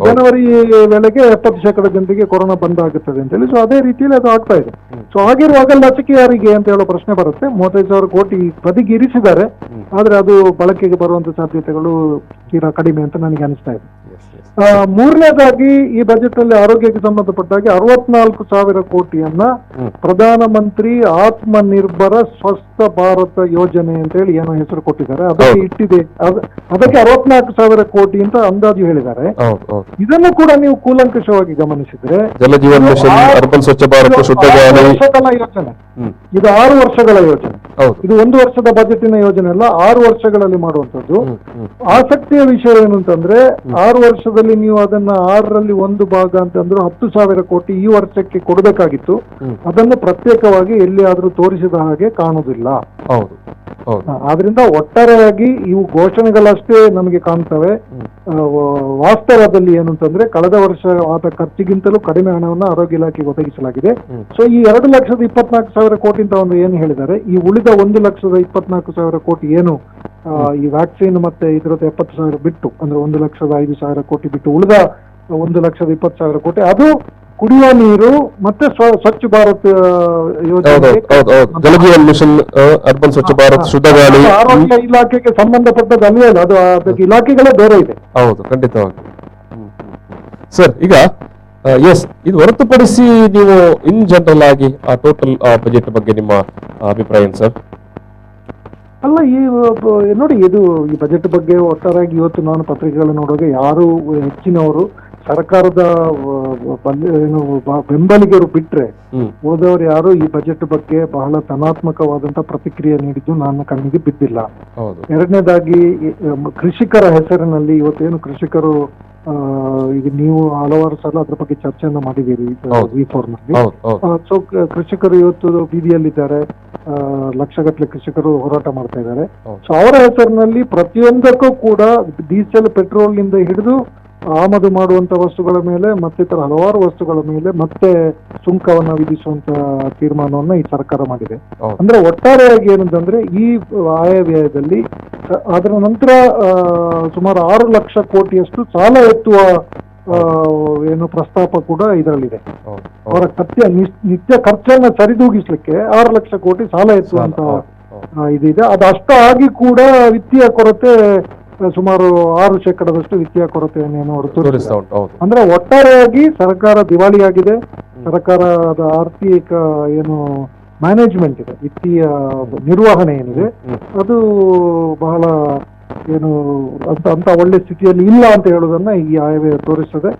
D: ಜನವರಿ ವೇಳೆಗೆ 70% ಜನರಿಗೆ ಕೊರೋನಾ ಬಂದಾಗುತ್ತದೆ ಅಂತ ಹೇಳಿ. ಸೊ ಅದೇ ರೀತಿಯಲ್ಲಿ ಅದು ಆಗ್ತಾ ಇದೆ. ಸೊ ಆಗಿರುವಾಗ ಲಸಿಕೆ ಯಾರಿಗೆ ಅಂತ ಹೇಳೋ ಪ್ರಶ್ನೆ ಬರುತ್ತೆ. 35,000 ಕೋಟಿ ಬದಿಗೆ ಇರಿಸಿದ್ದಾರೆ, ಆದ್ರೆ ಅದು ಬಳಕೆಗೆ ಬರುವಂತ ಸಾಧ್ಯತೆಗಳು ತೀರಾ ಕಡಿಮೆ ಅಂತ ನನಗೆ ಅನಿಸ್ತಾ ಇದೆ. ಮೂರನೇದಾಗಿ ಈ ಬಜೆಟ್ ಅಲ್ಲಿ ಆರೋಗ್ಯಕ್ಕೆ ಸಂಬಂಧಪಟ್ಟಾಗಿ 64,000 ಕೋಟಿಯನ್ನ ಪ್ರಧಾನಮಂತ್ರಿ ಆತ್ಮ ನಿರ್ಭರ ಸ್ವಸ್ಥ ಭಾರತ ಯೋಜನೆ ಅಂತ ಹೇಳಿ ಏನೋ ಹೆಸರು ಕೊಟ್ಟಿದ್ದಾರೆ, ಅದಕ್ಕೆ ಇಟ್ಟಿದೆ. ಅದಕ್ಕೆ 64,000 ಕೋಟಿ ಅಂತ ಅಂದಾಜು ಹೇಳಿದ್ದಾರೆ. ಇದನ್ನು ಕೂಡ ನೀವು ಕೂಲಂಕಷವಾಗಿ ಗಮನಿಸಿದ್ರೆ,
B: ಜಲಜೀವನ್ ಮಿಷನ್, ಅರ್ಬನ್ ಸ್ವಚ್ಛ ಭಾರತ, ಶುದ್ಧ ಗಾಳಿ
D: ಯೋಜನೆ, ಇದು 6 ವರ್ಷಗಳ ಯೋಜನೆ. ಇದು 1 ವರ್ಷದ ಬಜೆಟಿನ ಯೋಜನೆ ಅಲ್ಲ, 6 ವರ್ಷಗಳಲ್ಲಿ ಮಾಡುವಂತದ್ದು. ಆಸಕ್ತಿಯ ವಿಷಯ ಏನು ಅಂತಂದ್ರೆ, 6 ವರ್ಷದಲ್ಲಿ ನೀವು ಅದನ್ನ 6ರಲ್ಲಿ 1 ಭಾಗ ಅಂತಂದ್ರು 10,000 ಕೋಟಿ ಈ ವರ್ಷಕ್ಕೆ ಕೊಡಬೇಕಾಗಿತ್ತು. ಅದನ್ನು ಪ್ರತ್ಯೇಕವಾಗಿ ಎಲ್ಲಿಯಾದ್ರೂ ತೋರಿಸಿದ ಹಾಗೆ ಕಾಣುವುದಿಲ್ಲ. ಆದ್ರಿಂದ ಒಟ್ಟಾರೆಯಾಗಿ ಇವು ಘೋಷಣೆಗಳಷ್ಟೇ ನಮಗೆ ಕಾಣ್ತವೆ. ವಾಸ್ತವದಲ್ಲಿ ಏನು ಅಂತಂದ್ರೆ, ಕಳೆದ ವರ್ಷ ಆದ ಖರ್ಚಿಗಿಂತಲೂ ಕಡಿಮೆ ಹಣವನ್ನು ಆರೋಗ್ಯ ಇಲಾಖೆಗೆ ಒದಗಿಸಲಾಗಿದೆ. ಸೊ ಈ 2,24,000 ಕೋಟಿ ಅಂತ ಒಂದು ಏನು ಹೇಳಿದ್ದಾರೆ, ಈ ಉಳಿದ 1,24,000 ಕೋಟಿ ಏನು ಈ ವ್ಯಾಕ್ಸಿನ್ ಮತ್ತೆ ಇದರದ್ದು 70,000 ಬಿಟ್ಟು, ಅಂದ್ರೆ 1,05,000 ಕೋಟಿ ಬಿಟ್ಟು ಉಳಿದ 1,20,000 ಕೋಟಿ ಅದು ಕುಡಿಯುವ ನೀರು ಮತ್ತೆ ಸ್ವಚ್ಛ ಭಾರತ್ ಯೋಜನೆ,
B: ಜಲಜೀವನ್ ಮಿಷನ್, ಅರ್ಬನ್ ಸ್ವಚ್ಛ ಭಾರತ್, ಶುದ್ಧ ಗಾಳಿ,
D: ಆರೋಗ್ಯ ಇಲಾಖೆಗೆ ಸಂಬಂಧಪಟ್ಟದ್ದು ಅಲ್ಲೇ ಇಲ್ಲ, ಅದು ಅದಕ್ಕೆ ಇಲಾಖೆಗಳೇ ಬೇರೆ ಇದೆ.
B: ಹೌದು, ಖಂಡಿತವಾಗಿ ಸರ್. ಈಗ ಇದು ಹೊರತುಪಡಿಸಿ ನೀವು ಇನ್ ಜನರಲ್ ಆಗಿ ಆ ಟೋಟಲ್ ಬಜೆಟ್ ಬಗ್ಗೆ ನಿಮ್ಮ ಅಭಿಪ್ರಾಯ ಏನು ಸರ್?
D: ಅಲ್ಲ ನೋಡಿ, ಇದು ಈ ಬಜೆಟ್ ಬಗ್ಗೆ ಒಟ್ಟಾರೆಯಾಗಿ ಇವತ್ತು ನಾನು ಪತ್ರಿಕೆಗಳನ್ನು ನೋಡುವಾಗ ಯಾರು ಹೆಚ್ಚಿನವರು ಸರ್ಕಾರದ ಬೆಂಬಲಿಗರು ಬಿಟ್ರೆ ಹೋದವರು ಯಾರು ಈ ಬಜೆಟ್ ಬಗ್ಗೆ ಬಹಳ ಧನಾತ್ಮಕವಾದಂತ ಪ್ರತಿಕ್ರಿಯೆ ನೀಡಿದ್ದು ನನ್ನ ಕಣ್ಣಿಗೆ ಬಿದ್ದಿಲ್ಲ. ಎರಡನೇದಾಗಿ ಕೃಷಿಕರ ಹೆಸರಿನಲ್ಲಿ ಇವತ್ತೇನು ಕೃಷಿಕರು ಈಗ ನೀವು ಹಲವಾರು ಸಲ ಅದ್ರ ಬಗ್ಗೆ ಚರ್ಚೆಯನ್ನ ಮಾಡಿದ್ದೀರಿ V4 ನಲ್ಲಿ. ಸೊ ಕೃಷಿಕರು ಇವತ್ತು ಬೀದಿಯಲ್ಲಿದ್ದಾರೆ, ಲಕ್ಷಗಟ್ಟಲೆ ಕೃಷಿಕರು ಹೋರಾಟ ಮಾಡ್ತಾ ಇದ್ದಾರೆ. ಸೊ ಅವರ ಹೆಸರಿನಲ್ಲಿ ಪ್ರತಿಯೊಂದಕ್ಕೂ ಕೂಡ ಡೀಸೆಲ್, ಪೆಟ್ರೋಲ್ ನಿಂದ ಹಿಡಿದು ಆಮದು ಮಾಡುವಂತ ವಸ್ತುಗಳ ಮೇಲೆ ಮತ್ತಿತರ ಹಲವಾರು ವಸ್ತುಗಳ ಮೇಲೆ ಮತ್ತೆ ಸುಂಕವನ್ನ ವಿಧಿಸುವಂತ ತೀರ್ಮಾನವನ್ನ ಈ ಸರ್ಕಾರ ಮಾಡಿದೆ. ಅಂದ್ರೆ ಒಟ್ಟಾರೆಯಾಗಿ ಏನಂತಂದ್ರೆ ಈ ಆಯವ್ಯಯದಲ್ಲಿ ಅದರ ನಂತರ ಸುಮಾರು 6 ಲಕ್ಷ ಕೋಟಿಯಷ್ಟು ಸಾಲ ಎತ್ತುವ ಏನು ಪ್ರಸ್ತಾಪ ಕೂಡ ಇದರಲ್ಲಿದೆ. ಅವರ ನಿತ್ಯ ಖರ್ಚನ್ನ ಸರಿದೂಗಿಸ್ಲಿಕ್ಕೆ 6 ಲಕ್ಷ ಕೋಟಿ ಸಾಲ ಎತ್ತುವಂತ ಇದಿದೆ. ಅದು ಅಷ್ಟು ಆಗಿ ಕೂಡ ವಿತ್ತೀಯ ಕೊರತೆ ಸುಮಾರು 6% ವಿತ್ತೀಯ ಕೊರತೆಯನ್ನು ಅವರು ತೋರಿಸ್ತಾರೆ. ಅಂದ್ರೆ ಒಟ್ಟಾರೆಯಾಗಿ ಸರ್ಕಾರ ದಿವಾಳಿಯಾಗಿದೆ. ಸರ್ಕಾರದ ಆರ್ಥಿಕ ಏನು ಮ್ಯಾನೇಜ್ಮೆಂಟ್ ಇದೆ, ವಿತ್ತೀಯ ನಿರ್ವಹಣೆ ಏನಿದೆ, ಅದು ಬಹಳ ಏನು ಅಂತ ಒಳ್ಳೆ ಸ್ಥಿತಿಯಲ್ಲಿ ಇಲ್ಲ ಅಂತ ಹೇಳುವುದನ್ನ ಈ ಆಯವ್ಯಯ ತೋರಿಸ್ತದೆ.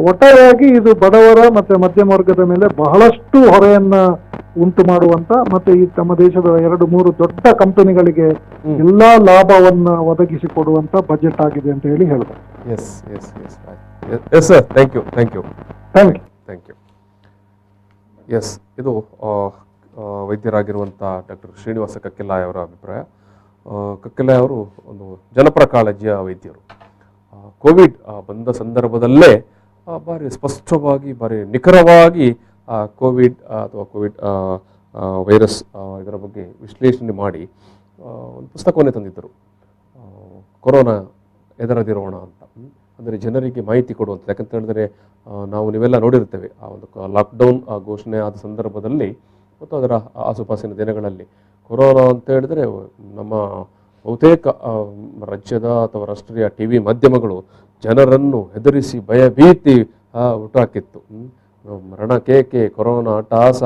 D: ಒಟ್ಟಾರೆಯಾಗಿ ಇದು ಬಡವರ ಮತ್ತೆ ಮಧ್ಯಮ ವರ್ಗದ ಮೇಲೆ ಬಹಳಷ್ಟು ಹೊರೆಯನ್ನ ಉಂಟು ಮಾಡುವಂತ ಮತ್ತೆ ಈ ತಮ್ಮ ದೇಶದ 2-3 ದೊಡ್ಡ ಕಂಪನಿಗಳಿಗೆ ಎಲ್ಲಾ ಲಾಭವನ್ನ ಒದಗಿಸಿಕೊಡುವಂತ ಬಜೆಟ್ ಆಗಿದೆ ಅಂತ ಹೇಳಿ ಹೇಳ್ಬೋದು.
B: ಎಸ್, ಇದು ವೈದ್ಯರಾಗಿರುವಂಥ ಡಾಕ್ಟರ್ ಶ್ರೀನಿವಾಸ ಕಕ್ಕೆಲ್ಲಾಯ್ ಅವರ ಅಭಿಪ್ರಾಯ. ಕಕ್ಕೆಲ್ಲಾಯ್ ಅವರು ಒಂದು ಜನಪರ ಕಾಳಜಿಯ ವೈದ್ಯರು. ಕೋವಿಡ್ ಬಂದ ಸಂದರ್ಭದಲ್ಲೇ ಭಾರಿ ಸ್ಪಷ್ಟವಾಗಿ, ಭಾರಿ ನಿಖರವಾಗಿ ಕೋವಿಡ್ ಅಥವಾ ಕೋವಿಡ್ ವೈರಸ್ ಇದರ ಬಗ್ಗೆ ವಿಶ್ಲೇಷಣೆ ಮಾಡಿ ಒಂದು ಪುಸ್ತಕವನ್ನೇ ತಂದಿದ್ದರು, ಕೊರೋನಾ ಎದರದಿರೋಣ ಅಂತ. ಅಂದರೆ ಜನರಿಗೆ ಮಾಹಿತಿ ಕೊಡುವಂಥದ್ದು. ಯಾಕಂತ ಹೇಳಿದ್ರೆ ನೀವೆಲ್ಲ ನೋಡಿರ್ತೇವೆ, ಆ ಒಂದು ಲಾಕ್ಡೌನ್ ಘೋಷಣೆ ಆದ ಸಂದರ್ಭದಲ್ಲಿ ಮತ್ತು ಅದರ ಆಸುಪಾಸಿನ ದಿನಗಳಲ್ಲಿ ಕೊರೋನಾ ಅಂತ ಹೇಳಿದ್ರೆ ನಮ್ಮ ಬಹುತೇಕ ರಾಜ್ಯದ ಅಥವಾ ರಾಷ್ಟ್ರೀಯ TV ಮಾಧ್ಯಮಗಳು ಜನರನ್ನು ಹೆದರಿಸಿ ಭಯಭೀತಿ ಹುಟ್ಟಾಕಿತ್ತು. ಮರಣ ಕೇಕೆ, ಕೊರೋನಾ ಟಾಸ,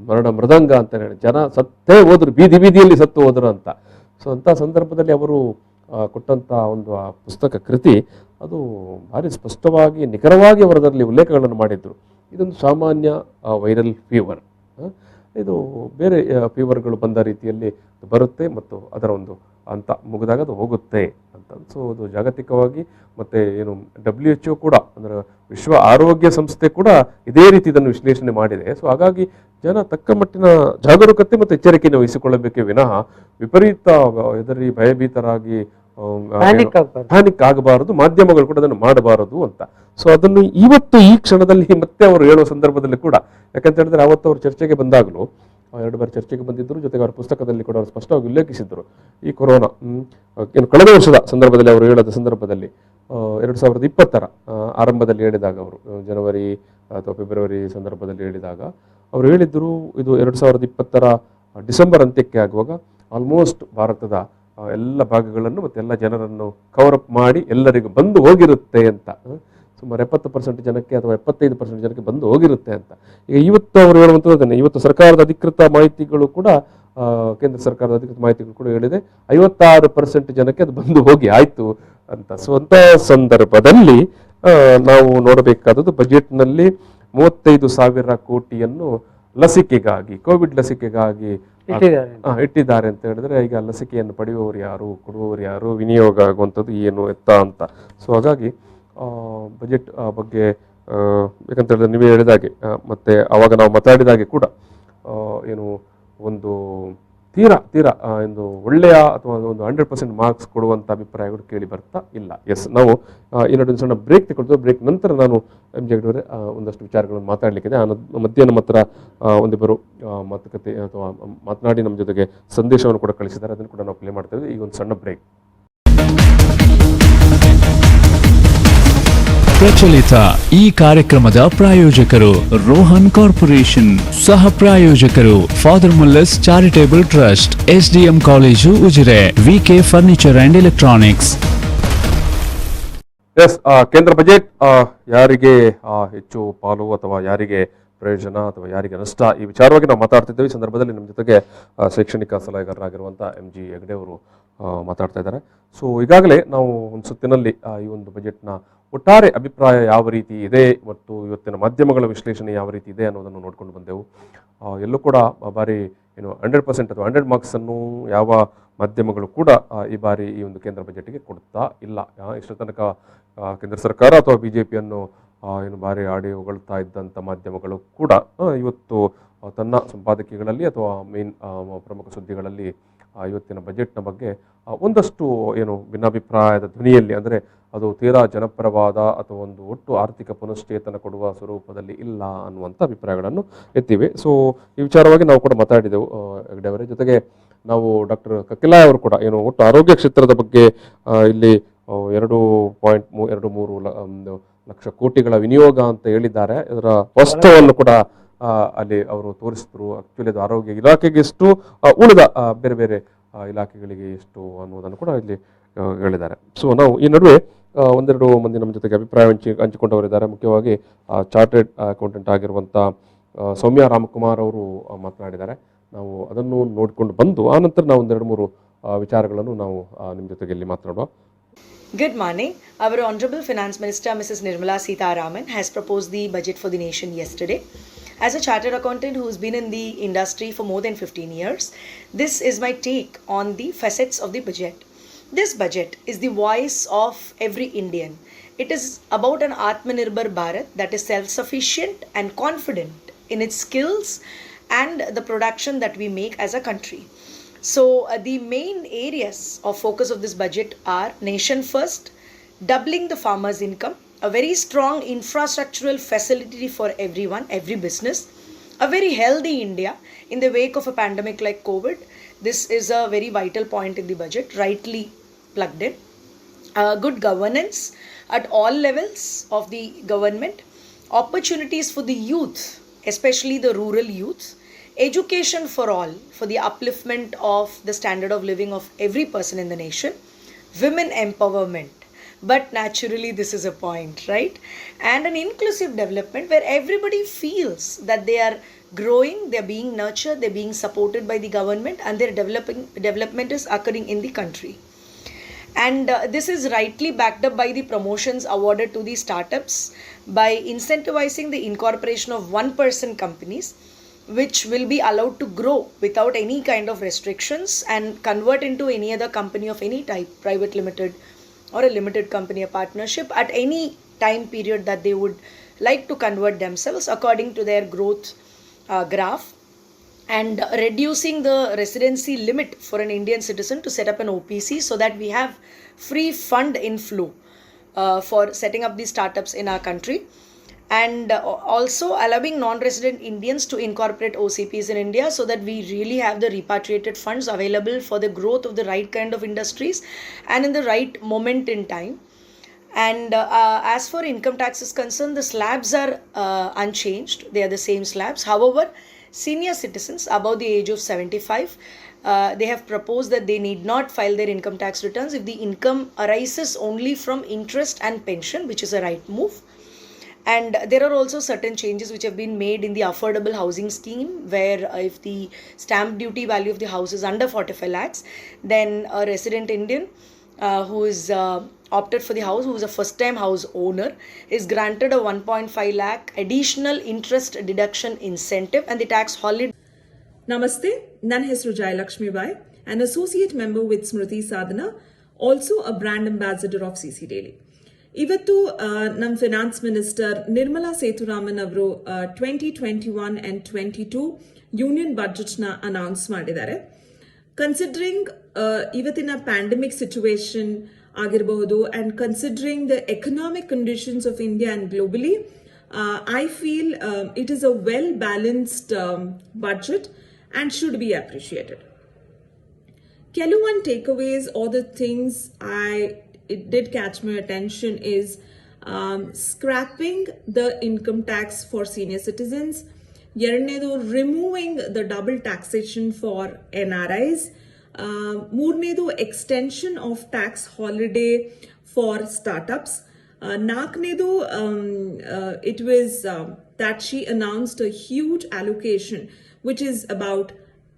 B: ಮರಣ ಮೃದಂಗ ಅಂತ ಹೇಳಿ ಜನ ಸತ್ತೇ ಹೋದ್ರು, ಬೀದಿಯಲ್ಲಿ ಸತ್ತು ಹೋದ್ರು ಅಂತ. ಸೊ ಅಂಥ ಸಂದರ್ಭದಲ್ಲಿ ಅವರು ಕೊಟ್ಟಂಥ ಒಂದು ಆ ಪುಸ್ತಕ ಕೃತಿ ಅದು ಭಾರಿ ಸ್ಪಷ್ಟವಾಗಿ ನಿಖರವಾಗಿ ಅವರದರಲ್ಲಿ ಉಲ್ಲೇಖಗಳನ್ನು ಮಾಡಿದ್ರು. ಇದೊಂದು ಸಾಮಾನ್ಯ ವೈರಲ್ ಫೀವರ್, ಇದು ಬೇರೆ ಫೀವರ್ಗಳು ಬಂದ ರೀತಿಯಲ್ಲಿ ಬರುತ್ತೆ ಮತ್ತು ಅದರ ಒಂದು ಅಂತ ಮುಗಿದಾಗ ಅದು ಹೋಗುತ್ತೆ ಅಂತ. ಸೊ ಅದು ಜಾಗತಿಕವಾಗಿ ಮತ್ತು ಏನು WHO ಕೂಡ, ಅಂದರೆ ವಿಶ್ವ ಆರೋಗ್ಯ ಸಂಸ್ಥೆ ಕೂಡ ಇದೇ ರೀತಿ ಇದನ್ನು ವಿಶ್ಲೇಷಣೆ ಮಾಡಿದೆ. ಸೊ ಹಾಗಾಗಿ ಜನ ತಕ್ಕ ಮಟ್ಟಿನ ಜಾಗರೂಕತೆ ಮತ್ತು ಎಚ್ಚರಿಕೆಯನ್ನು ವಹಿಸಿಕೊಳ್ಳಬೇಕೇ ವಿನಃ ವಿಪರೀತ ಹೆದರಿ ಭಯಭೀತರಾಗಿ ಪ್ಯಾನಿಕ್ ಆಗಬಾರದು, ಮಾಧ್ಯಮಗಳು ಕೂಡ ಅದನ್ನು ಮಾಡಬಾರದು ಅಂತ. ಸೊ ಅದನ್ನು ಇವತ್ತು ಈ ಕ್ಷಣದಲ್ಲಿ ಮತ್ತೆ ಅವರು ಹೇಳುವ ಸಂದರ್ಭದಲ್ಲಿ ಕೂಡ, ಯಾಕಂತ ಹೇಳಿದ್ರೆ ಅವತ್ತು ಅವರು ಚರ್ಚೆಗೆ ಬಂದಾಗಲೂ 2 ಬಾರಿ ಚರ್ಚೆಗೆ ಬಂದಿದ್ದರು. ಜೊತೆಗೆ ಅವರ ಪುಸ್ತಕದಲ್ಲಿ ಕೂಡ ಅವರು ಸ್ಪಷ್ಟವಾಗಿ ಉಲ್ಲೇಖಿಸಿದ್ರು ಈ ಕೊರೋನಾ ಏನು ಕಳೆದ ವರ್ಷದ ಸಂದರ್ಭದಲ್ಲಿ ಅವರು ಹೇಳದ ಸಂದರ್ಭದಲ್ಲಿ 2020 ಆರಂಭದಲ್ಲಿ ಹೇಳಿದಾಗ, ಅವರು ಜನವರಿ ಅಥವಾ ಫೆಬ್ರವರಿ ಸಂದರ್ಭದಲ್ಲಿ ಹೇಳಿದಾಗ ಅವರು ಹೇಳಿದ್ರು, ಇದು 2020 ಡಿಸೆಂಬರ್ ಅಂತ್ಯಕ್ಕೆ ಆಗುವಾಗ ಆಲ್ಮೋಸ್ಟ್ ಭಾರತದ ಎಲ್ಲ ಭಾಗಗಳನ್ನು ಮತ್ತು ಎಲ್ಲ ಜನರನ್ನು ಕವರ್ ಅಪ್ ಮಾಡಿ ಎಲ್ಲರಿಗೂ ಬಂದು ಹೋಗಿರುತ್ತೆ ಅಂತ. ಸುಮಾರು 70% ಜನಕ್ಕೆ ಅಥವಾ 75% ಜನಕ್ಕೆ ಬಂದು ಹೋಗಿರುತ್ತೆ ಅಂತ. ಈಗ ಇವತ್ತು ಅವರು ಹೇಳುವಂಥದ್ದನ್ನೇ, ಇವತ್ತು ಸರ್ಕಾರದ ಅಧಿಕೃತ ಮಾಹಿತಿಗಳು ಕೂಡ, ಕೇಂದ್ರ ಸರ್ಕಾರದ ಅಧಿಕೃತ ಮಾಹಿತಿಗಳು ಕೂಡ ಹೇಳಿದೆ 56% ಜನಕ್ಕೆ ಅದು ಬಂದು ಹೋಗಿ ಆಯ್ತು ಅಂತ. ಸೊ ಅಂತ ಸಂದರ್ಭದಲ್ಲಿ ನಾವು ನೋಡಬೇಕಾದದ್ದು ಬಜೆಟ್ನಲ್ಲಿ 35,000 ಕೋಟಿಯನ್ನು ಲಸಿಕೆಗಾಗಿ, ಕೋವಿಡ್ ಲಸಿಕೆಗಾಗಿ ಇಟ್ಟಿದ್ದಾರೆ ಅಂತ ಹೇಳಿದ್ರೆ, ಈಗ ಲಸಿಕೆಯನ್ನು ಪಡೆಯುವವರು ಯಾರು, ಕೊಡುವವರು ಯಾರು, ವಿನಿಯೋಗ ಆಗುವಂಥದ್ದು ಏನು ಎತ್ತ ಅಂತ. ಸೊ ಹಾಗಾಗಿ ಬಜೆಟ್ ಬಗ್ಗೆ ಯಾಕಂತ ಹೇಳಿದ್ರೆ ನೀವೇ ಹೇಳಿದಾಗೆ ಮತ್ತೆ ಅವಾಗ ನಾವು ಮಾತಾಡಿದಾಗೆ ಕೂಡ ಏನು ಒಂದು ತೀರಾ ಒಂದು ಒಳ್ಳೆಯ ಅಥವಾ ಒಂದು 100% ಮಾರ್ಕ್ಸ್ ಕೊಡುವಂಥ ಅಭಿಪ್ರಾಯಗಳು ಕೇಳಿ ಬರ್ತಾ ಇಲ್ಲ. ಎಸ್, ನಾವು ಇನ್ನೊಂದು ಸಣ್ಣ ಬ್ರೇಕ್ ತಗೊಳ್ತೇವೆ. ಬ್ರೇಕ್ ನಂತರ ನಾನು MJ ಅವರೇ ಒಂದಷ್ಟು ವಿಚಾರಗಳನ್ನು ಮಾತಾಡಲಿಕ್ಕಿದೆ. ಮಧ್ಯ ನಮ್ಮ ಹತ್ರ ಒಂದಿಬ್ಬರು ಮಾತುಕತೆ ಅಥವಾ ಮಾತನಾಡಿ ನಮ್ಮ ಜೊತೆಗೆ ಸಂದೇಶವನ್ನು ಕೂಡ ಕಳಿಸಿದ್ದಾರೆ, ಅದನ್ನು ಕೂಡ ನಾವು ಪ್ಲೇ ಮಾಡ್ತೇವೆ. ಈಗ ಒಂದು ಸಣ್ಣ ಬ್ರೇಕ್.
A: ಪ್ರಚಲಿತ ಈ ಕಾರ್ಯಕ್ರಮದ ಪ್ರಾಯೋಜಕರು ರೋಹನ್ ಕಾರ್ಪೊರೇಷನ್, ಸಹ ಪ್ರಾಯೋಜಕರು father Muller's charitable trust, SDM college Ujire, VK furniture and electronics.
B: Yes, ಕೇಂದ್ರ ಬಜೆಟ್ ಯಾರಿಗೆ ಹೆಚ್ಚು ಪಾಲು ಅಥವಾ ಯಾರಿಗೆ ಪ್ರಯೋಜನ ಅಥವಾ ಯಾರಿಗೆ ನಷ್ಟ, ಈ ವಿಚಾರವಾಗಿ ನಾವು ಮಾತಾಡ್ತಿದ್ದೇವೆ. ಈ ಸಂದರ್ಭದಲ್ಲಿ ನಮ್ಮ ಜೊತೆಗೆ ಶೈಕ್ಷಣಿಕ ಸಲಹೆಗಾರರಾಗಿರುವಂಥ MG ಹೆಗ್ಡೆ ಅವರು ಮಾತಾಡ್ತಾ ಇದ್ದಾರೆ. ಸೊ ಈಗಾಗಲೇ ನಾವು ಒಂದು ಸುತ್ತಿನಲ್ಲಿ ಈ ಒಂದು ಬಜೆಟ್ನ ಒಟ್ಟಾರೆ ಅಭಿಪ್ರಾಯ ಯಾವ ರೀತಿ ಇದೆ ಮತ್ತು ಇವತ್ತಿನ ಮಾಧ್ಯಮಗಳ ವಿಶ್ಲೇಷಣೆ ಯಾವ ರೀತಿ ಇದೆ ಅನ್ನೋದನ್ನು ನೋಡ್ಕೊಂಡು ಬಂದೆವು. ಎಲ್ಲೂ ಕೂಡ ಬಾರಿ 100% ಅಥವಾ 100 ಮಾರ್ಕ್ಸನ್ನು ಯಾವ ಮಾಧ್ಯಮಗಳು ಕೂಡ ಈ ಬಾರಿ ಈ ಒಂದು ಕೇಂದ್ರ ಬಜೆಟ್ಗೆ ಕೊಡ್ತಾ ಇಲ್ಲ. ಇಷ್ಟು ತನಕ ಕೇಂದ್ರ ಸರ್ಕಾರ ಅಥವಾ BJPಯನ್ನು ಬಾರಿ ಆಡಿ ಹೊಗಳ್ತಾ ಇದ್ದಂಥ ಮಾಧ್ಯಮಗಳು ಕೂಡ ಇವತ್ತು ತನ್ನ ಸಂಪಾದಕೀಯಗಳಲ್ಲಿ ಅಥವಾ ಮೇನ್ ಪ್ರಮುಖ ಸುದ್ದಿಗಳಲ್ಲಿ ಇವತ್ತಿನ ಬಜೆಟ್ನ ಬಗ್ಗೆ ಒಂದಷ್ಟು ಭಿನ್ನಾಭಿಪ್ರಾಯದ ಧ್ವನಿಯಲ್ಲಿ, ಅಂದರೆ ಅದು ತೀರಾ ಜನಪರವಾದ ಅಥವಾ ಒಂದು ಒಟ್ಟು ಆರ್ಥಿಕ ಪುನಶ್ಚೇತನ ಕೊಡುವ ಸ್ವರೂಪದಲ್ಲಿ ಇಲ್ಲ ಅನ್ನುವಂಥ ಅಭಿಪ್ರಾಯಗಳನ್ನು ಎತ್ತಿವೆ. ಸೊ ಈ ವಿಚಾರವಾಗಿ ನಾವು ಕೂಡ ಮಾತಾಡಿದೆವು ಹೆಗ್ಡೆ ಅವರ ಜೊತೆಗೆ. ನಾವು ಡಾಕ್ಟರ್ ಕಕ್ಕಿಲಾಯ್ ಅವರು ಕೂಡ ಒಟ್ಟು ಆರೋಗ್ಯ ಕ್ಷೇತ್ರದ ಬಗ್ಗೆ ಇಲ್ಲಿ 2.23 ಲಕ್ಷ ಕೋಟಿಗಳ ವಿನಿಯೋಗ ಅಂತ ಹೇಳಿದ್ದಾರೆ. ಇದರ ವಾಸ್ತವವನ್ನು ಕೂಡ ಅಲ್ಲಿ ಅವರು ತೋರಿಸಿದ್ರು. ಆಕ್ಚುಲಿ ಅದು ಆರೋಗ್ಯ ಇಲಾಖೆಗೆ ಎಷ್ಟು, ಉಳಿದ ಬೇರೆ ಬೇರೆ ಇಲಾಖೆಗಳಿಗೆ ಎಷ್ಟು ಅನ್ನೋದನ್ನು ಕೂಡ ಇಲ್ಲಿ ಹೇಳಿದ್ದಾರೆ. ಸೊ ನಾವು ಈ ನಡುವೆ ಒಂದೆರಡು ಮಂದಿ ನಮ್ಮ ಜೊತೆಗೆ ಅಭಿಪ್ರಾಯ ಹಂಚಿಕೊಂಡವರಿದ್ದಾರೆ. ಮುಖ್ಯವಾಗಿ ಚಾರ್ಟೆಡ್ ಅಕೌಂಟೆಂಟ್ ಆಗಿರುವಂಥ ಸೌಮ್ಯ ರಾಮಕುಮಾರ್ ಅವರು ಮಾತನಾಡಿದ್ದಾರೆ. ನಾವು ಅದನ್ನು ನೋಡಿಕೊಂಡು ಬಂದು ಆನಂತರ ನಾವು ಒಂದೆರಡು ಮೂರು ವಿಚಾರಗಳನ್ನು ನಾವು ನಿಮ್ಮ ಜೊತೆಗೆ ಇಲ್ಲಿ ಮಾತನಾಡುವ.
E: Good morning. Our Honorable Finance Minister Mrs. Nirmala Sitharaman has proposed the budget for the nation yesterday. As a chartered accountant who's been in the industry for more than 15 years, this is my take on the facets of the budget. This budget is the voice of every Indian. It is about an Atmanirbhar Bharat that is self-sufficient and confident in its skills and the production that we make as a country. So the main areas of focus of this budget are nation first, doubling the farmers' income, a very strong infrastructural facility for everyone, every business, a very healthy India in the wake of a pandemic like COVID. This is a very vital point in the budget, rightly plugged in. Good governance at all levels of the government, opportunities for the youth, especially the rural youth, education for all, for the upliftment of the standard of living of every person in the nation, women empowerment, but naturally this is a point, right? And an inclusive development where everybody feels that they are growing, they are being nurtured, they are being supported by the government, and their development is occurring in the country. And this is rightly backed up by the promotions awarded to the startups by incentivizing the incorporation of one-person companies, which will be allowed to grow without any kind of restrictions and convert into any other company of any type, private limited or a limited company, a partnership, at any time period that they would like to convert themselves according to their growth graph, and reducing the residency limit for an Indian citizen to set up an OPC so that we have free fund inflow for setting up these startups in our country. And also allowing non-resident Indians to incorporate OCPs in India so that we really have the repatriated funds available for the growth of the right kind of industries and in the right moment in time. And as for income tax is concerned, the slabs are unchanged. They are the same slabs. However, senior citizens above the age of 75, they have proposed that they need not file their income tax returns if the income arises only from interest and pension, which is a right move. And there are also certain changes which have been made in the affordable housing scheme, where if the stamp duty value of the house is under 45 lakhs, then a resident Indian who is opted for the house, who is a first time house owner, is granted a 1.5 lakh additional interest deduction incentive and the tax holiday.
F: Namaste, ನನ್ನ ಹೆಸರು ಜಯಲಕ್ಷ್ಮಿ ಬಾಯ್, an associate member with Smriti Sadhana, also a brand ambassador of CC Daily. ಇವತ್ತು ನಮ್ಮ finance minister Nirmala Sethuraman ಅವರು 2021 and 22 union ಬಜೆಟ್ನ announce ಮಾಡಿದ್ದಾರೆ. Considering ಇವತ್ತಿನ pandemic situation ಆಗಿರಬಹುದು and considering the economic conditions of India and globally, I feel it is a well balanced budget and should be appreciated. ಕೆಲವೊಂದು takeaways are the things it did catch my attention is scrapping the income tax for senior citizens, ಎರಡನೇದು removing the double taxation for NRIs, ಮೂರನೇದು extension of tax holiday for startups, ನಾಲ್ಕನೇದು it was that she announced a huge allocation, which is about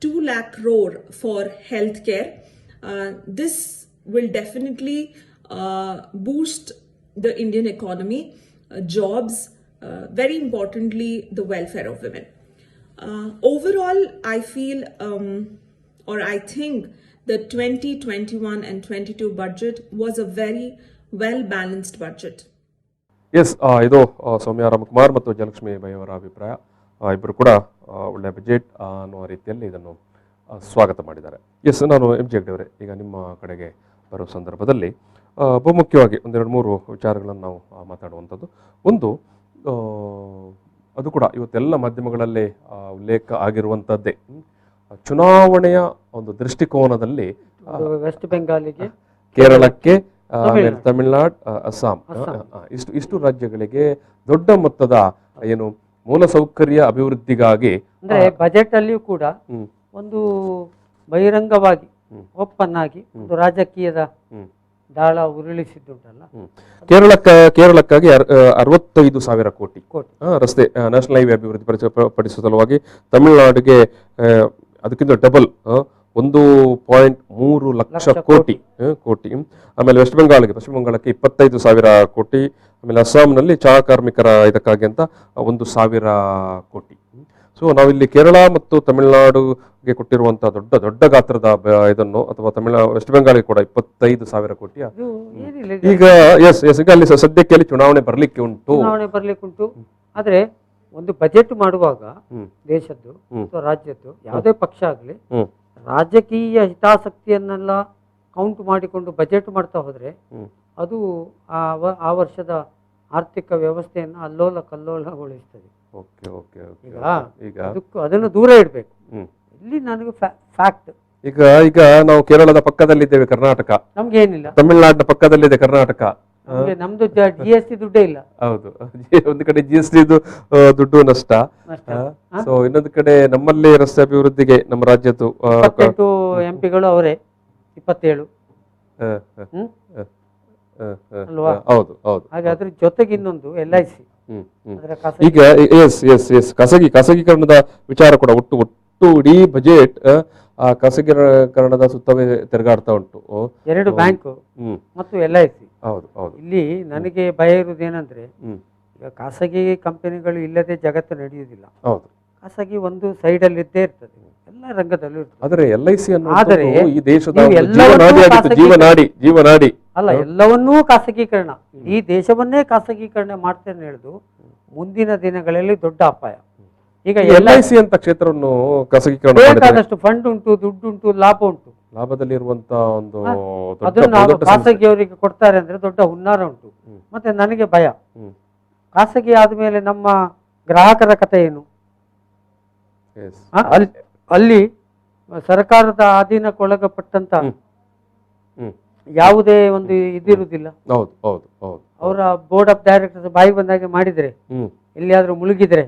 F: 2 lakh crore for healthcare. This will definitely boost the Indian economy, jobs, very importantly, the welfare of women. Overall, I feel or I think the 2021 and 22 budget was a very well balanced budget.
B: Yes, ಇದು ಸೌಮ್ಯ ರಾಮಕುಮಾರ್ ಮತ್ತು ಜಯಲಕ್ಷ್ಮಿ ಬಾಯಿ ಅವರ ಅಭಿಪ್ರಾಯ. ಇಬ್ಬರು ಕೂಡ ಒಳ್ಳೆಯ budget ಅನ್ನುವ ರೀತಿಯಲ್ಲಿ ಇದನ್ನು ಸ್ವಾಗತ ಮಾಡಿದ್ದಾರೆ. ಎಸ್, ನಾನು ಎಂ ಜಿ ಹೆಗ್ಡೆ ಅವರೇ, ಈಗ ನಿಮ್ಮ ಕಡೆಗೆ ಬರೋ ಸಂದರ್ಭದಲ್ಲಿ ಬಹುಮುಖ್ಯವಾಗಿ ಒಂದೆರಡು ಮೂರು ವಿಚಾರಗಳನ್ನು ನಾವು ಮಾತಾಡುವಂಥದ್ದು. ಒಂದು, ಅದು ಕೂಡ ಇವತ್ತೆಲ್ಲ ಮಾಧ್ಯಮಗಳಲ್ಲಿ ಉಲ್ಲೇಖ ಆಗಿರುವಂಥದ್ದೇ, ಚುನಾವಣೆಯ ಒಂದು ದೃಷ್ಟಿಕೋನದಲ್ಲಿ
C: ವೆಸ್ಟ್ ಬೆಂಗಾಲಿಗೆ,
B: ಕೇರಳಕ್ಕೆ, ತಮಿಳುನಾಡು, ಅಸ್ಸಾಂ, ಇಷ್ಟು ರಾಜ್ಯಗಳಿಗೆ ದೊಡ್ಡ ಮೊತ್ತದ ಏನು ಮೂಲಸೌಕರ್ಯ ಅಭಿವೃದ್ಧಿಗಾಗಿ
C: ಅಂದ್ರೆ ಬಜೆಟ್ ಅಲ್ಲಿಯೂ ಕೂಡ ಒಂದು ಬಹಿರಂಗವಾಗಿ ಓಪನ್ ಆಗಿ ಒಂದು ರಾಜಕೀಯದ ದಾಳ ಉರುಳಿಸಿದ್ದುಂಟಲ್ಲ.
B: ಕೇರಳಕ್ಕಾಗಿ 65,000 ಕೋಟಿ ರಸ್ತೆ ನ್ಯಾಷನಲ್ ಹೈವೇ ಅಭಿವೃದ್ಧಿ ಪಡಿಸುವ ಸಲುವಾಗಿ, ತಮಿಳುನಾಡಿಗೆ ಅದಕ್ಕಿಂತ ಡಬಲ್ 1.3 ಲಕ್ಷ ಕೋಟಿ. ಆಮೇಲೆ ಪಶ್ಚಿಮ ಬಂಗಾಳಕ್ಕೆ 25,000 ಕೋಟಿ. ಆಮೇಲೆ ಅಸ್ಸಾಂನಲ್ಲಿ ಚಹಾ ಕಾರ್ಮಿಕರ ಇದಕ್ಕಾಗಿ ಅಂತ 1,000 ಕೋಟಿ. ಸೊ ನಾವಿಲ್ಲಿ ಕೇರಳ ಮತ್ತು ತಮಿಳುನಾಡುಗೆ ಕೊಟ್ಟಿರುವಂತಹ ದೊಡ್ಡ ಗಾತ್ರದ ಇದನ್ನು, ಅಥವಾ ವೆಸ್ಟ್ ಬೆಂಗಾಲ್ಗೆ ಕೂಡ 25,000 ಕೋಟಿಯ ಈಗ ಈಗ ಅಲ್ಲಿ ಸದ್ಯಕ್ಕೆ ಅಲ್ಲಿ ಚುನಾವಣೆ ಬರ್ಲಿಕ್ಕೆ ಉಂಟು.
C: ಆದ್ರೆ ಒಂದು ಬಜೆಟ್ ಮಾಡುವಾಗ ದೇಶದ್ದು ಅಥವಾ ರಾಜ್ಯದ್ದು ಯಾವುದೇ ಪಕ್ಷ ಆಗಲಿ ರಾಜಕೀಯ ಹಿತಾಸಕ್ತಿಯನ್ನೆಲ್ಲ ಕೌಂಟ್ ಮಾಡಿಕೊಂಡು ಬಜೆಟ್ ಮಾಡ್ತಾ ಹೋದ್ರೆ ಅದು ಆ ವರ್ಷದ ಆರ್ಥಿಕ ವ್ಯವಸ್ಥೆಯನ್ನು ಅಲ್ಲೋಲ ಕಲ್ಲೋಲಗೊಳಿಸ್ತದೆ. ಈಗ ಅದನ್ನು ದೂರ ಇಡಬೇಕು. ಇಲ್ಲಿ ನನಗೆ ಫ್ಯಾಕ್ಟ್,
B: ಈಗ ನಾವು ಕೇರಳದ ಪಕ್ಕದಲ್ಲಿದ್ದೇವೆ ಕರ್ನಾಟಕ,
C: ನಮ್ಗೆ ಏನಿಲ್ಲ.
B: ತಮಿಳುನಾಡಿನ ಪಕ್ಕದಲ್ಲಿದೆ ಕರ್ನಾಟಕ,
C: ನಮ್ದು GST ದುಡ್ಡೇ ಇಲ್ಲ.
B: ಹೌದು, ಒಂದು ಕಡೆ GST ದುಡ್ಡು ನಷ್ಟ. ಸೊ ಇನ್ನೊಂದು ಕಡೆ ನಮ್ಮಲ್ಲಿ ರಸ್ತೆ ಅಭಿವೃದ್ಧಿಗೆ ನಮ್ಮ ರಾಜ್ಯದ್ದು
C: 28 MP ಅವರೇ 27 ಅಲ್ವಾ?
B: ಹೌದು ಹೌದು.
C: ಹಾಗೆ ಅದ್ರ ಜೊತೆಗೆ ಇನ್ನೊಂದು LIC.
B: ಈಗ ಖಾಸಗೀಕರಣದ ವಿಚಾರ ಕೂಡ ಒಟ್ಟು ಇಡೀ ಬಜೆಟ್ ಖಾಸಗೀಕರಣದ ಸುತ್ತವೇ ತಿರುಗಾಡ್ತಾ ಉಂಟು.
C: 2 ಬ್ಯಾಂಕ್ ಮತ್ತು LIC.
B: ಹೌದು ಹೌದು.
C: ಇಲ್ಲಿ ನನಗೆ ಭಯ ಇರುವುದೇನಂದ್ರೆ, ಈಗ ಖಾಸಗಿ ಕಂಪನಿಗಳು ಇಲ್ಲದೆ ಜಗತ್ತು ನಡೆಯುವುದಿಲ್ಲ.
B: ಹೌದು, ಖಾಸಗಿ
C: ಒಂದು ಸೈಡ್ ಅಲ್ಲಿ ಇದ್ದೇ ಇರ್ತದೆ, ಎಲ್ಲ ರಂಗದಲ್ಲೂ ಇರ್ತದೆ.
B: ಆದರೆ LIC
C: ಆದರೆ
B: ಈ ದೇಶದ ಜೀವನಾಡಿ
C: ಅಲ್ಲ, ಎಲ್ಲವನ್ನೂ ಖಾಸಗೀಕರಣ, ಈ ದೇಶವನ್ನೇ ಖಾಸಗೀಕರಣ ಮಾಡ್ತೇನೆ ಹೇಳುದು ಮುಂದಿನ ದಿನಗಳಲ್ಲಿ ದೊಡ್ಡ ಅಪಾಯ. ಈಗ
B: LIC ಅಂತ ಕ್ಷೇತ್ರವನ್ನು ಖಾಸಗೀಕರಣ
C: ಬೇಕಾದಷ್ಟು ಫಂಡ್ ಉಂಟು, ದುಡ್ಡು ಉಂಟು, ಲಾಭ ಉಂಟು.
B: ಲಾಭದಲ್ಲಿರುವಂತ ಒಂದು
C: ಅದನ್ನು ಖಾಸಗಿಯವರಿಗೆ ಕೊಡ್ತಾರೆ ಅಂದ್ರೆ ದೊಡ್ಡ ಹುನ್ನಾರ ಉಂಟು. ಮತ್ತೆ ನನಗೆ ಭಯ, ಖಾಸಗಿ ಆದ್ಮೇಲೆ ನಮ್ಮ ಗ್ರಾಹಕರ ಕಥೆ ಏನು? ಅಲ್ಲಿ ಸರ್ಕಾರದ ಅಧೀನಕ್ಕೊಳಗಪಟ್ಟಂತ ಯಾವುದೇ ಒಂದು ಇದಿರುವುದಿಲ್ಲ. ಅವರ ಬೋರ್ಡ್ ಆಫ್ ಡೈರೆಕ್ಟರ್ಸ್ ಬಾಯಿ ಬಂದಾಗೆ ಮಾಡಿದ್ರೆ, ಎಲ್ಲಿಯಾದ್ರೂ ಮುಳುಗಿದ್ರೆ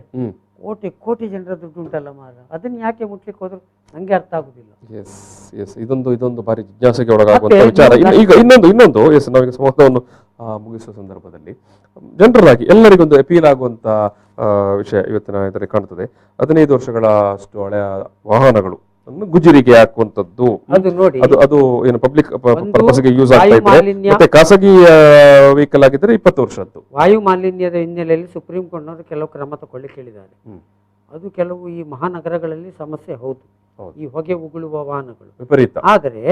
C: ಕೋಟಿ ಜನರ ದುಡ್ಡು ಉಂಟಲ್ಲ ಮಾರ, ಅದನ್ನ ಯಾಕೆ ಮುಟ್ಲಿಕ್ಕೆ ಹೋದ್ರು ನಂಗೆ ಅರ್ಥ ಆಗುದಿಲ್ಲ.
B: ಇದೊಂದು ಬಾರಿ ಜಿಜ್ಞಾಸೆಗೆ ಒಳಗಾಗುವಂತ ವಿಚಾರ. ಈಗ ಇನ್ನೊಂದು ನಾವೀಗ ಸಂವಾದವನ್ನು ಮುಗಿಸುವ ಸಂದರ್ಭದಲ್ಲಿ ಜನರಲಾಗಿ ಎಲ್ಲರಿಗೊಂದು ಅಪೀಲ್ ಆಗುವಂತ ವಿಷಯ ಇವತ್ತಿನ ಇದರಲ್ಲಿ ಕಾಣ್ತದೆ. 15 ವರ್ಷಗಳಷ್ಟು ಹಳೆಯ ವಾಹನಗಳು ಗುಜರಿಗೆ ಹಾಕುವಂತದ್ದು, ಅದು ಏನು ಪಬ್ಲಿಕ್ ಪರ್ಪಸ್ಗೆ ಯೂಸ್ ಆಗ್ತಾ ಇದೆ. ಮತ್ತೆ ಖಾಸಗಿ ವೆಹಿಕಲ್ ಆಗಿದ್ರೆ 20 ವರ್ಷದ್ದು.
C: ವಾಯು ಮಾಲಿನ್ಯದ ಹಿನ್ನೆಲೆಯಲ್ಲಿ ಸುಪ್ರೀಂ ಕೋರ್ಟ್ನವರು ಕೆಲವು ಕ್ರಮ ತಗೊಳ್ಳಿಕ್ಕೆ ಹೇಳಿದ್ದಾರೆ. ಅದು ಕೆಲವು ಈ ಮಹಾನಗರಗಳಲ್ಲಿ ಸಮಸ್ಯೆ ಹೌದು, ಈ ಹೊಗೆ ಉಗುಳುವ ವಾಹನಗಳು
B: ವಿಪರೀತ.
C: ಆದರೆ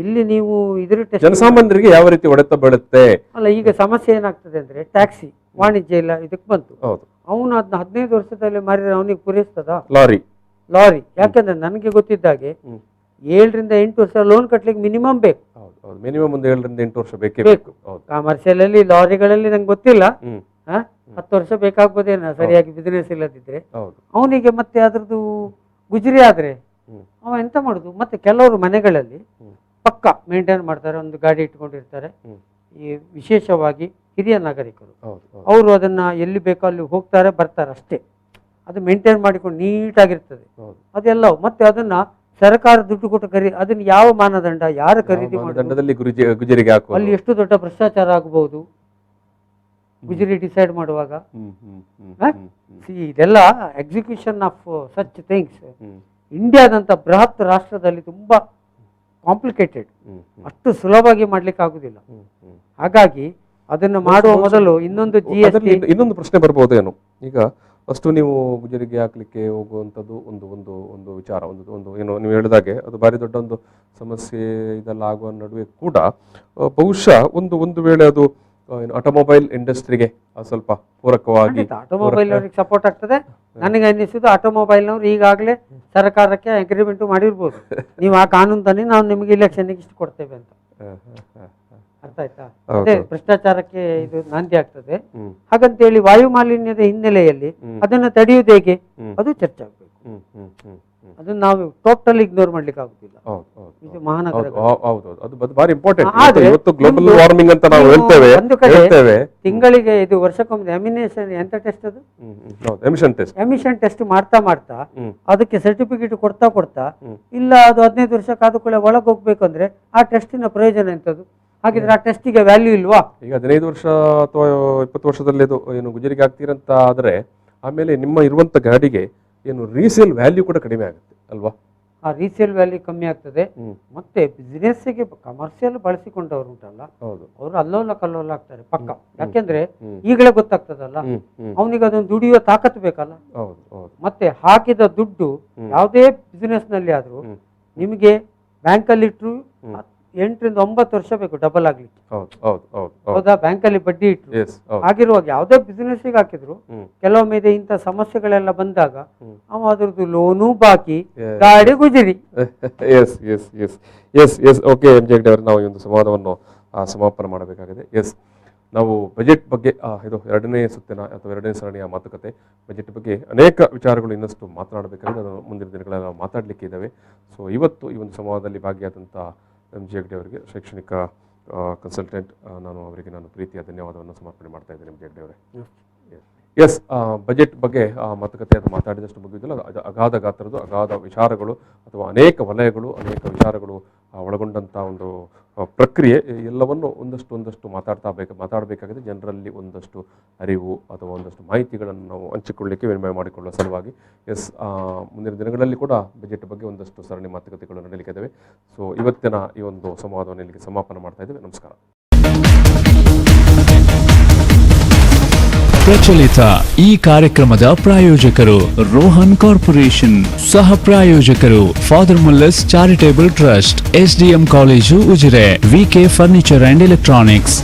C: ಇಲ್ಲಿ ನೀವು ಇದ್ರ
B: ಜನಸಾಮಾನ್ಯರಿಗೆ ಯಾವ ರೀತಿ ಹೊಡೆತ ಬೀಳುತ್ತೆ
C: ಅಲ್ಲ. ಈಗ ಸಮಸ್ಯೆ ಏನಾಗ್ತದೆ ಅಂದ್ರೆ, ಟ್ಯಾಕ್ಸಿ ವಾಣಿಜ್ಯ ಇಲ್ಲ ಇದಕ್ಕೆ ಬಂತು, ಅವನು ಅದನ್ನ 15 ವರ್ಷದಲ್ಲಿ ಮಾರಿದ್ರೆ ಅವನಿಗೆ ಪೂರೈಸ್ತದ? ಲಾರಿ. ಯಾಕಂದ್ರೆ ನನಗೆ ಗೊತ್ತಿದ್ದಾಗೆ 7 ರಿಂದ 8 ವರ್ಷ ಲೋನ್ ಕಟ್ಲಿಕ್ಕೆ ಮಿನಿಮಮ್ ಬೇಕು.
B: ಮಿನಿಮಮ್ ಒಂದು 7 ರಿಂದ 8 ವರ್ಷ ಬೇಕು.
C: ಕಮರ್ಷಿಯಲ್ ಅಲ್ಲಿ ಲಾರಿಗಳಲ್ಲಿ ನಂಗೆ ಗೊತ್ತಿಲ್ಲ, 10 ವರ್ಷ ಬೇಕಾಗ್ಬೋದೇನ ಸರಿಯಾಗಿ ಬಿಸಿನೆಸ್ ಇಲ್ಲದಿದ್ರೆ. ಅವನಿಗೆ ಮತ್ತೆ ಅದ್ರದ್ದು ಗುಜರಿ ಆದ್ರೆ ಅವ ಎಂತ ಮಾಡುದು? ಮತ್ತೆ ಕೆಲವರು ಮನೆಗಳಲ್ಲಿ ಪಕ್ಕ ಮೇಂಟೈನ್ ಮಾಡ್ತಾರೆ, ಒಂದು ಗಾಡಿ ಇಟ್ಕೊಂಡಿರ್ತಾರೆ. ಈ ವಿಶೇಷವಾಗಿ ಹಿರಿಯ ನಾಗರಿಕರು, ಅವರು ಅದನ್ನ ಎಲ್ಲಿ ಬೇಕೋ ಅಲ್ಲಿ ಹೋಗ್ತಾರೆ ಬರ್ತಾರೆ ಅಷ್ಟೇ. ಅದು ಮೇಂಟೈನ್ ಮಾಡಿಕೊಂಡು ನೀಟಾಗಿರ್ತದೆ ಅದೆಲ್ಲ. ಮತ್ತೆ ಅದನ್ನ ಸರ್ಕಾರ ದುಡ್ಡು ಕೊಟ್ಟು ಅದನ್ನ ಯಾವ ಮಾನದಂಡ, ಯಾರು ಖರೀದಿ ಮಾಡೋದು,
B: ಗುಜರಿಗೆ
C: ಅಲ್ಲಿ ಎಷ್ಟು ದೊಡ್ಡ ಭ್ರಷ್ಟಾಚಾರ ಆಗಬಹುದು. ಗುಜರಿ ಡಿಸೈಡ್ ಮಾಡುವಾಗ.
B: ಹ್ಮ್ ಹ್ಮ್ ಹ್ಮ್
C: ಇದೆಲ್ಲ ಎಕ್ಸಿಕ್ಯೂಷನ್ ಆಫ್ ಸಚ್ ಥಿಂಗ್ಸ್
B: ಹ್ಮ್
C: ಇಂಡಿಯಾದಂಥ ಬೃಹತ್ ರಾಷ್ಟ್ರದಲ್ಲಿ ತುಂಬಾ ಕಾಂಪ್ಲಿಕೇಟೆಡ್,
B: ಹ್ಮ್
C: ಅಷ್ಟು ಸುಲಭವಾಗಿ ಮಾಡ್ಲಿಕ್ಕೆ ಆಗುದಿಲ್ಲ.
B: ಹ್ಮ್ ಹ್ಮ್
C: ಹಾಗಾಗಿ ಅದನ್ನು ಮಾಡುವ ಮೊದಲು ಇನ್ನೊಂದು GST.
B: ಅದರಲ್ಲಿ ಇನ್ನೊಂದು ಪ್ರಶ್ನೆ ಬರ್ಬೋದೇನು, ಈಗ ಅಷ್ಟು ನೀವು ಗುಜರಿಗೆ ಹಾಕ್ಲಿಕ್ಕೆ ಹೋಗುವಂಥದ್ದು ಒಂದು ಒಂದು ಒಂದು ವಿಚಾರ, ಒಂದು ಒಂದು ಏನು ನೀವು ಹೇಳಿದಾಗೆ ಅದು ಭಾರಿ ದೊಡ್ಡ ಒಂದು ಸಮಸ್ಯೆ ಇದೆಲ್ಲ ಆಗುವ ನಡುವೆ ಕೂಡ ಬಹುಶಃ ಒಂದು ವೇಳೆ ಅದು ಆಟೋಮೊಬೈಲ್ ಇಂಡಸ್ಟ್ರಿಗೆ ಸ್ವಲ್ಪ ಪೂರಕವಾಗಿ
C: ಆಟೋಮೊಬೈಲ್ ಅವ್ರಿಗೆ ಸಪೋರ್ಟ್ ಆಗ್ತದೆ. ನನಗೆ ಅನ್ನಿಸುದು ಆಟೋಮೊಬೈಲ್ನವ್ರು ಈಗಾಗಲೇ ಸರ್ಕಾರಕ್ಕೆ ಅಗ್ರಿಮೆಂಟ್ ಮಾಡಿರ್ಬೋದು, ನೀವು ಆ ಕಾನೂನು ತನ್ನಿ, ನಾವು ನಿಮಗೆ ಇಲೆಕ್ಷನ್ಗೆ ಇಷ್ಟು ಕೊಡ್ತೇವೆ ಅಂತ. ಅರ್ಥ ಆಯ್ತಾ? ಅದೇ ಭ್ರಷ್ಟಾಚಾರಕ್ಕೆ ಇದು ನಾಂದಿ ಆಗ್ತದೆ. ಹಾಗಂತೇಳಿ ವಾಯು ಮಾಲಿನ್ಯದ ಹಿನ್ನೆಲೆಯಲ್ಲಿ ಅದನ್ನು ತಡೆಯುವುದು ಹೇಗೆ, ಅದು ಚರ್ಚೆ ಆಗ್ಬೇಕು. ಅದನ್ನ ನಾವು ಟೋಟಲ್ ಇಗ್ನೋರ್ ಮಾಡ್ಲಿಕ್ಕೆ ಆಗುದಿಲ್ಲ. ಇದು ಮಹಾನಗರ
B: ಅದು ಭಾರಿ ಇಂಪಾರ್ಟೆಂಟ್. ಇವತ್ತು ಗ್ಲೋಬಲ್ ವಾರ್ಮಿಂಗ್ ಅಂತ ನಾವು
C: ಒಂದು ಕಡೆ ತಿಂಗಳಿಗೆ ಇದು ವರ್ಷಕ್ಕೊಮ್ಮೆ ಎಮಿನೇಷನ್ ಎಂತ ಟೆಸ್ಟ್, ಅದು ಎಮಿಷನ್ ಟೆಸ್ಟ್ ಮಾಡ್ತಾ ಮಾಡ್ತಾ ಅದಕ್ಕೆ ಸರ್ಟಿಫಿಕೇಟ್ ಕೊಡ್ತಾ ಇಲ್ಲ ಅದು 15 ವರ್ಷ ಕಾದುಕೊಳ್ಳೆ ಒಳಗೆ ಹೋಗ್ಬೇಕು ಅಂದ್ರೆ ಆ ಟೆಸ್ಟಿನ ಪ್ರಯೋಜನ ಎಂತದ್ದು? ಹಾಗಿದ್ರೆ ಆ ಟೆಸ್ಟಿಗೆ ವ್ಯಾಲ್ಯೂ ಇಲ್ವಾ?
B: ಈಗ 15 ವರ್ಷ ಅಥವಾ 20 ವರ್ಷದಲ್ಲಿ ಅದು ಏನು ಗುಜರಿಗೆ ಆಗ್ತೀರಂತ ಆದ್ರೆ ಆಮೇಲೆ ನಿಮ್ಮ ಇರುವಂತ ಗಾಡಿಗೆ ಏನು ರೀಸೇಲ್ ವ್ಯಾಲ್ಯೂ ಕೂಡ ಕಡಿಮೆ ಆಗುತ್ತೆ ಅಲ್ವಾ?
C: ಆ ರೀಸೇಲ್ ವ್ಯಾಲ್ಯೂ ಕಮ್ಮಿ ಆಗ್ತದೆ. ಮತ್ತೆ ಬಿಸಿನೆಸ್ಗೆ ಕಮರ್ಷಿಯಲ್ ಬಳಸಿಕೊಂಡವ್ರು ಉಂಟಲ್ಲ, ಅವರು ಅಲ್ಲೋಲ ಕಲ್ಲೋಲ ಆಗ್ತಾರೆ ಪಕ್ಕ. ಯಾಕೆಂದ್ರೆ ಈಗಲೇ ಗೊತ್ತಾಗ್ತದಲ್ಲ, ಅವನಿಗೆ ಅದೊಂದು ದುಡಿಯೋ ತಾಕತ್ತು ಬೇಕಲ್ಲ. ಮತ್ತೆ ಹಾಕಿದ ದುಡ್ಡು ಯಾವುದೇ ಬಿಸಿನೆಸ್ ನಲ್ಲಿ ಆದ್ರೂ ನಿಮಗೆ ಬ್ಯಾಂಕಲ್ಲಿ ಇಟ್ರು 8 ರಿಂದ 9 ವರ್ಷ ಬೇಕು ಡಬಲ್ ಆಗ್ಲಿಕ್ಕೆ. ಹೌದಾ? ಬ್ಯಾಂಕಲ್ಲಿ ಬಡ್ಡಿ ಇಟ್ರು ಆಗಿರುವಾಗ ಯಾವುದೇ ಬಿಸಿನೆಸ್ ಹಾಕಿದ್ರು ಕೆಲವೊಮ್ಮೆ ಇಂಥ ಸಮಸ್ಯೆಗಳೆಲ್ಲ ಬಂದಾಗ ಅವ ಅದ್ರದ್ದು ಲೋನು ಬಾಕಿ, ಗಾಡಿ ಗುಜರಿ.
B: ಓಕೆ MJ ಅವರೇ, ನಾವು ಈ ಒಂದು ಸಂವಾದವನ್ನು ಸಮಾಪನ ಮಾಡಬೇಕಾಗಿದೆ. ನಾವು ಬಜೆಟ್ ಬಗ್ಗೆ ಇದು 2ನೇ ಸುತ್ತಿನ ಅಥವಾ 2ನೇ ಸರಣಿಯ ಮಾತುಕತೆ. ಬಜೆಟ್ ಬಗ್ಗೆ ಅನೇಕ ವಿಚಾರಗಳು ಇನ್ನಷ್ಟು ಮಾತನಾಡಬೇಕಾಗಿದೆ, ಅದು ಮುಂದಿನ ದಿನಗಳಲ್ಲಿ ನಾವು ಮಾತಾಡಲಿಕ್ಕೆ ಇದ್ದಾವೆ. ಸೊ ಇವತ್ತು ಈ ಒಂದು ಸಂವಾದದಲ್ಲಿ ಭಾಗಿಯಾದಂಥ MJ ಅವರಿಗೆ, ಶೈಕ್ಷಣಿಕ ಕನ್ಸಲ್ಟೆಂಟ್, ನಾನು ಪ್ರೀತಿಯ ಧನ್ಯವಾದವನ್ನು ಸಮರ್ಪಣೆ ಮಾಡ್ತಾ ಇದ್ದೇನೆ MJ ಅವರೇ. ಬಜೆಟ್ ಬಗ್ಗೆ ಮಾತುಕತೆ ಅದು ಮಾತಾಡಿದಷ್ಟು ಮುಗಿದಿಲ್ಲ. ಅದು ಅಗಾಧ ಗಾತ್ರದ್ದು, ಅಗಾಧ ವಿಚಾರಗಳು ಅಥವಾ ಅನೇಕ ವಲಯಗಳು, ಅನೇಕ ವಿಚಾರಗಳು ಒಳಗೊಂಡಂಥ ಒಂದು ಪ್ರಕ್ರಿಯೆ ಎಲ್ಲವನ್ನು ಒಂದಷ್ಟು ಮಾತಾಡಬೇಕಾಗಿದೆ. ಜನರಲ್ಲಿ ಒಂದಷ್ಟು ಅರಿವು ಅಥವಾ ಒಂದಷ್ಟು ಮಾಹಿತಿಗಳನ್ನು ನಾವು ಹಂಚಿಕೊಳ್ಳಲಿಕ್ಕೆ, ವಿನಿಮಯ ಮಾಡಿಕೊಳ್ಳುವ ಸಲುವಾಗಿ. ಮುಂದಿನ ದಿನಗಳಲ್ಲಿ ಕೂಡ ಬಜೆಟ್ ಬಗ್ಗೆ ಒಂದಷ್ಟು ಸರಣಿ ಮಾತುಕತೆಗಳು ನಡೆಯಲಿಕ್ಕೆ ಇದ್ದಾವೆ. ಸೊ ಇವತ್ತಿನ ಈ ಒಂದು ಸಂವಾದವನ್ನು ಇಲ್ಲಿಗೆ ಸಮಾಪನ ಮಾಡ್ತಾ ಇದ್ದೇವೆ. ನಮಸ್ಕಾರ.
A: ಪ್ರಚಲಿತ ಈ ಕಾರ್ಯಕ್ರಮದ ಪ್ರಾಯೋಜಕರು ರೋಹನ್ ಕಾರ್ಪೊರೇಷನ್, ಸಹ ಪ್ರಾಯೋಜಕರು father Muller's charitable trust, SDM college Ujire, VK furniture and electronics.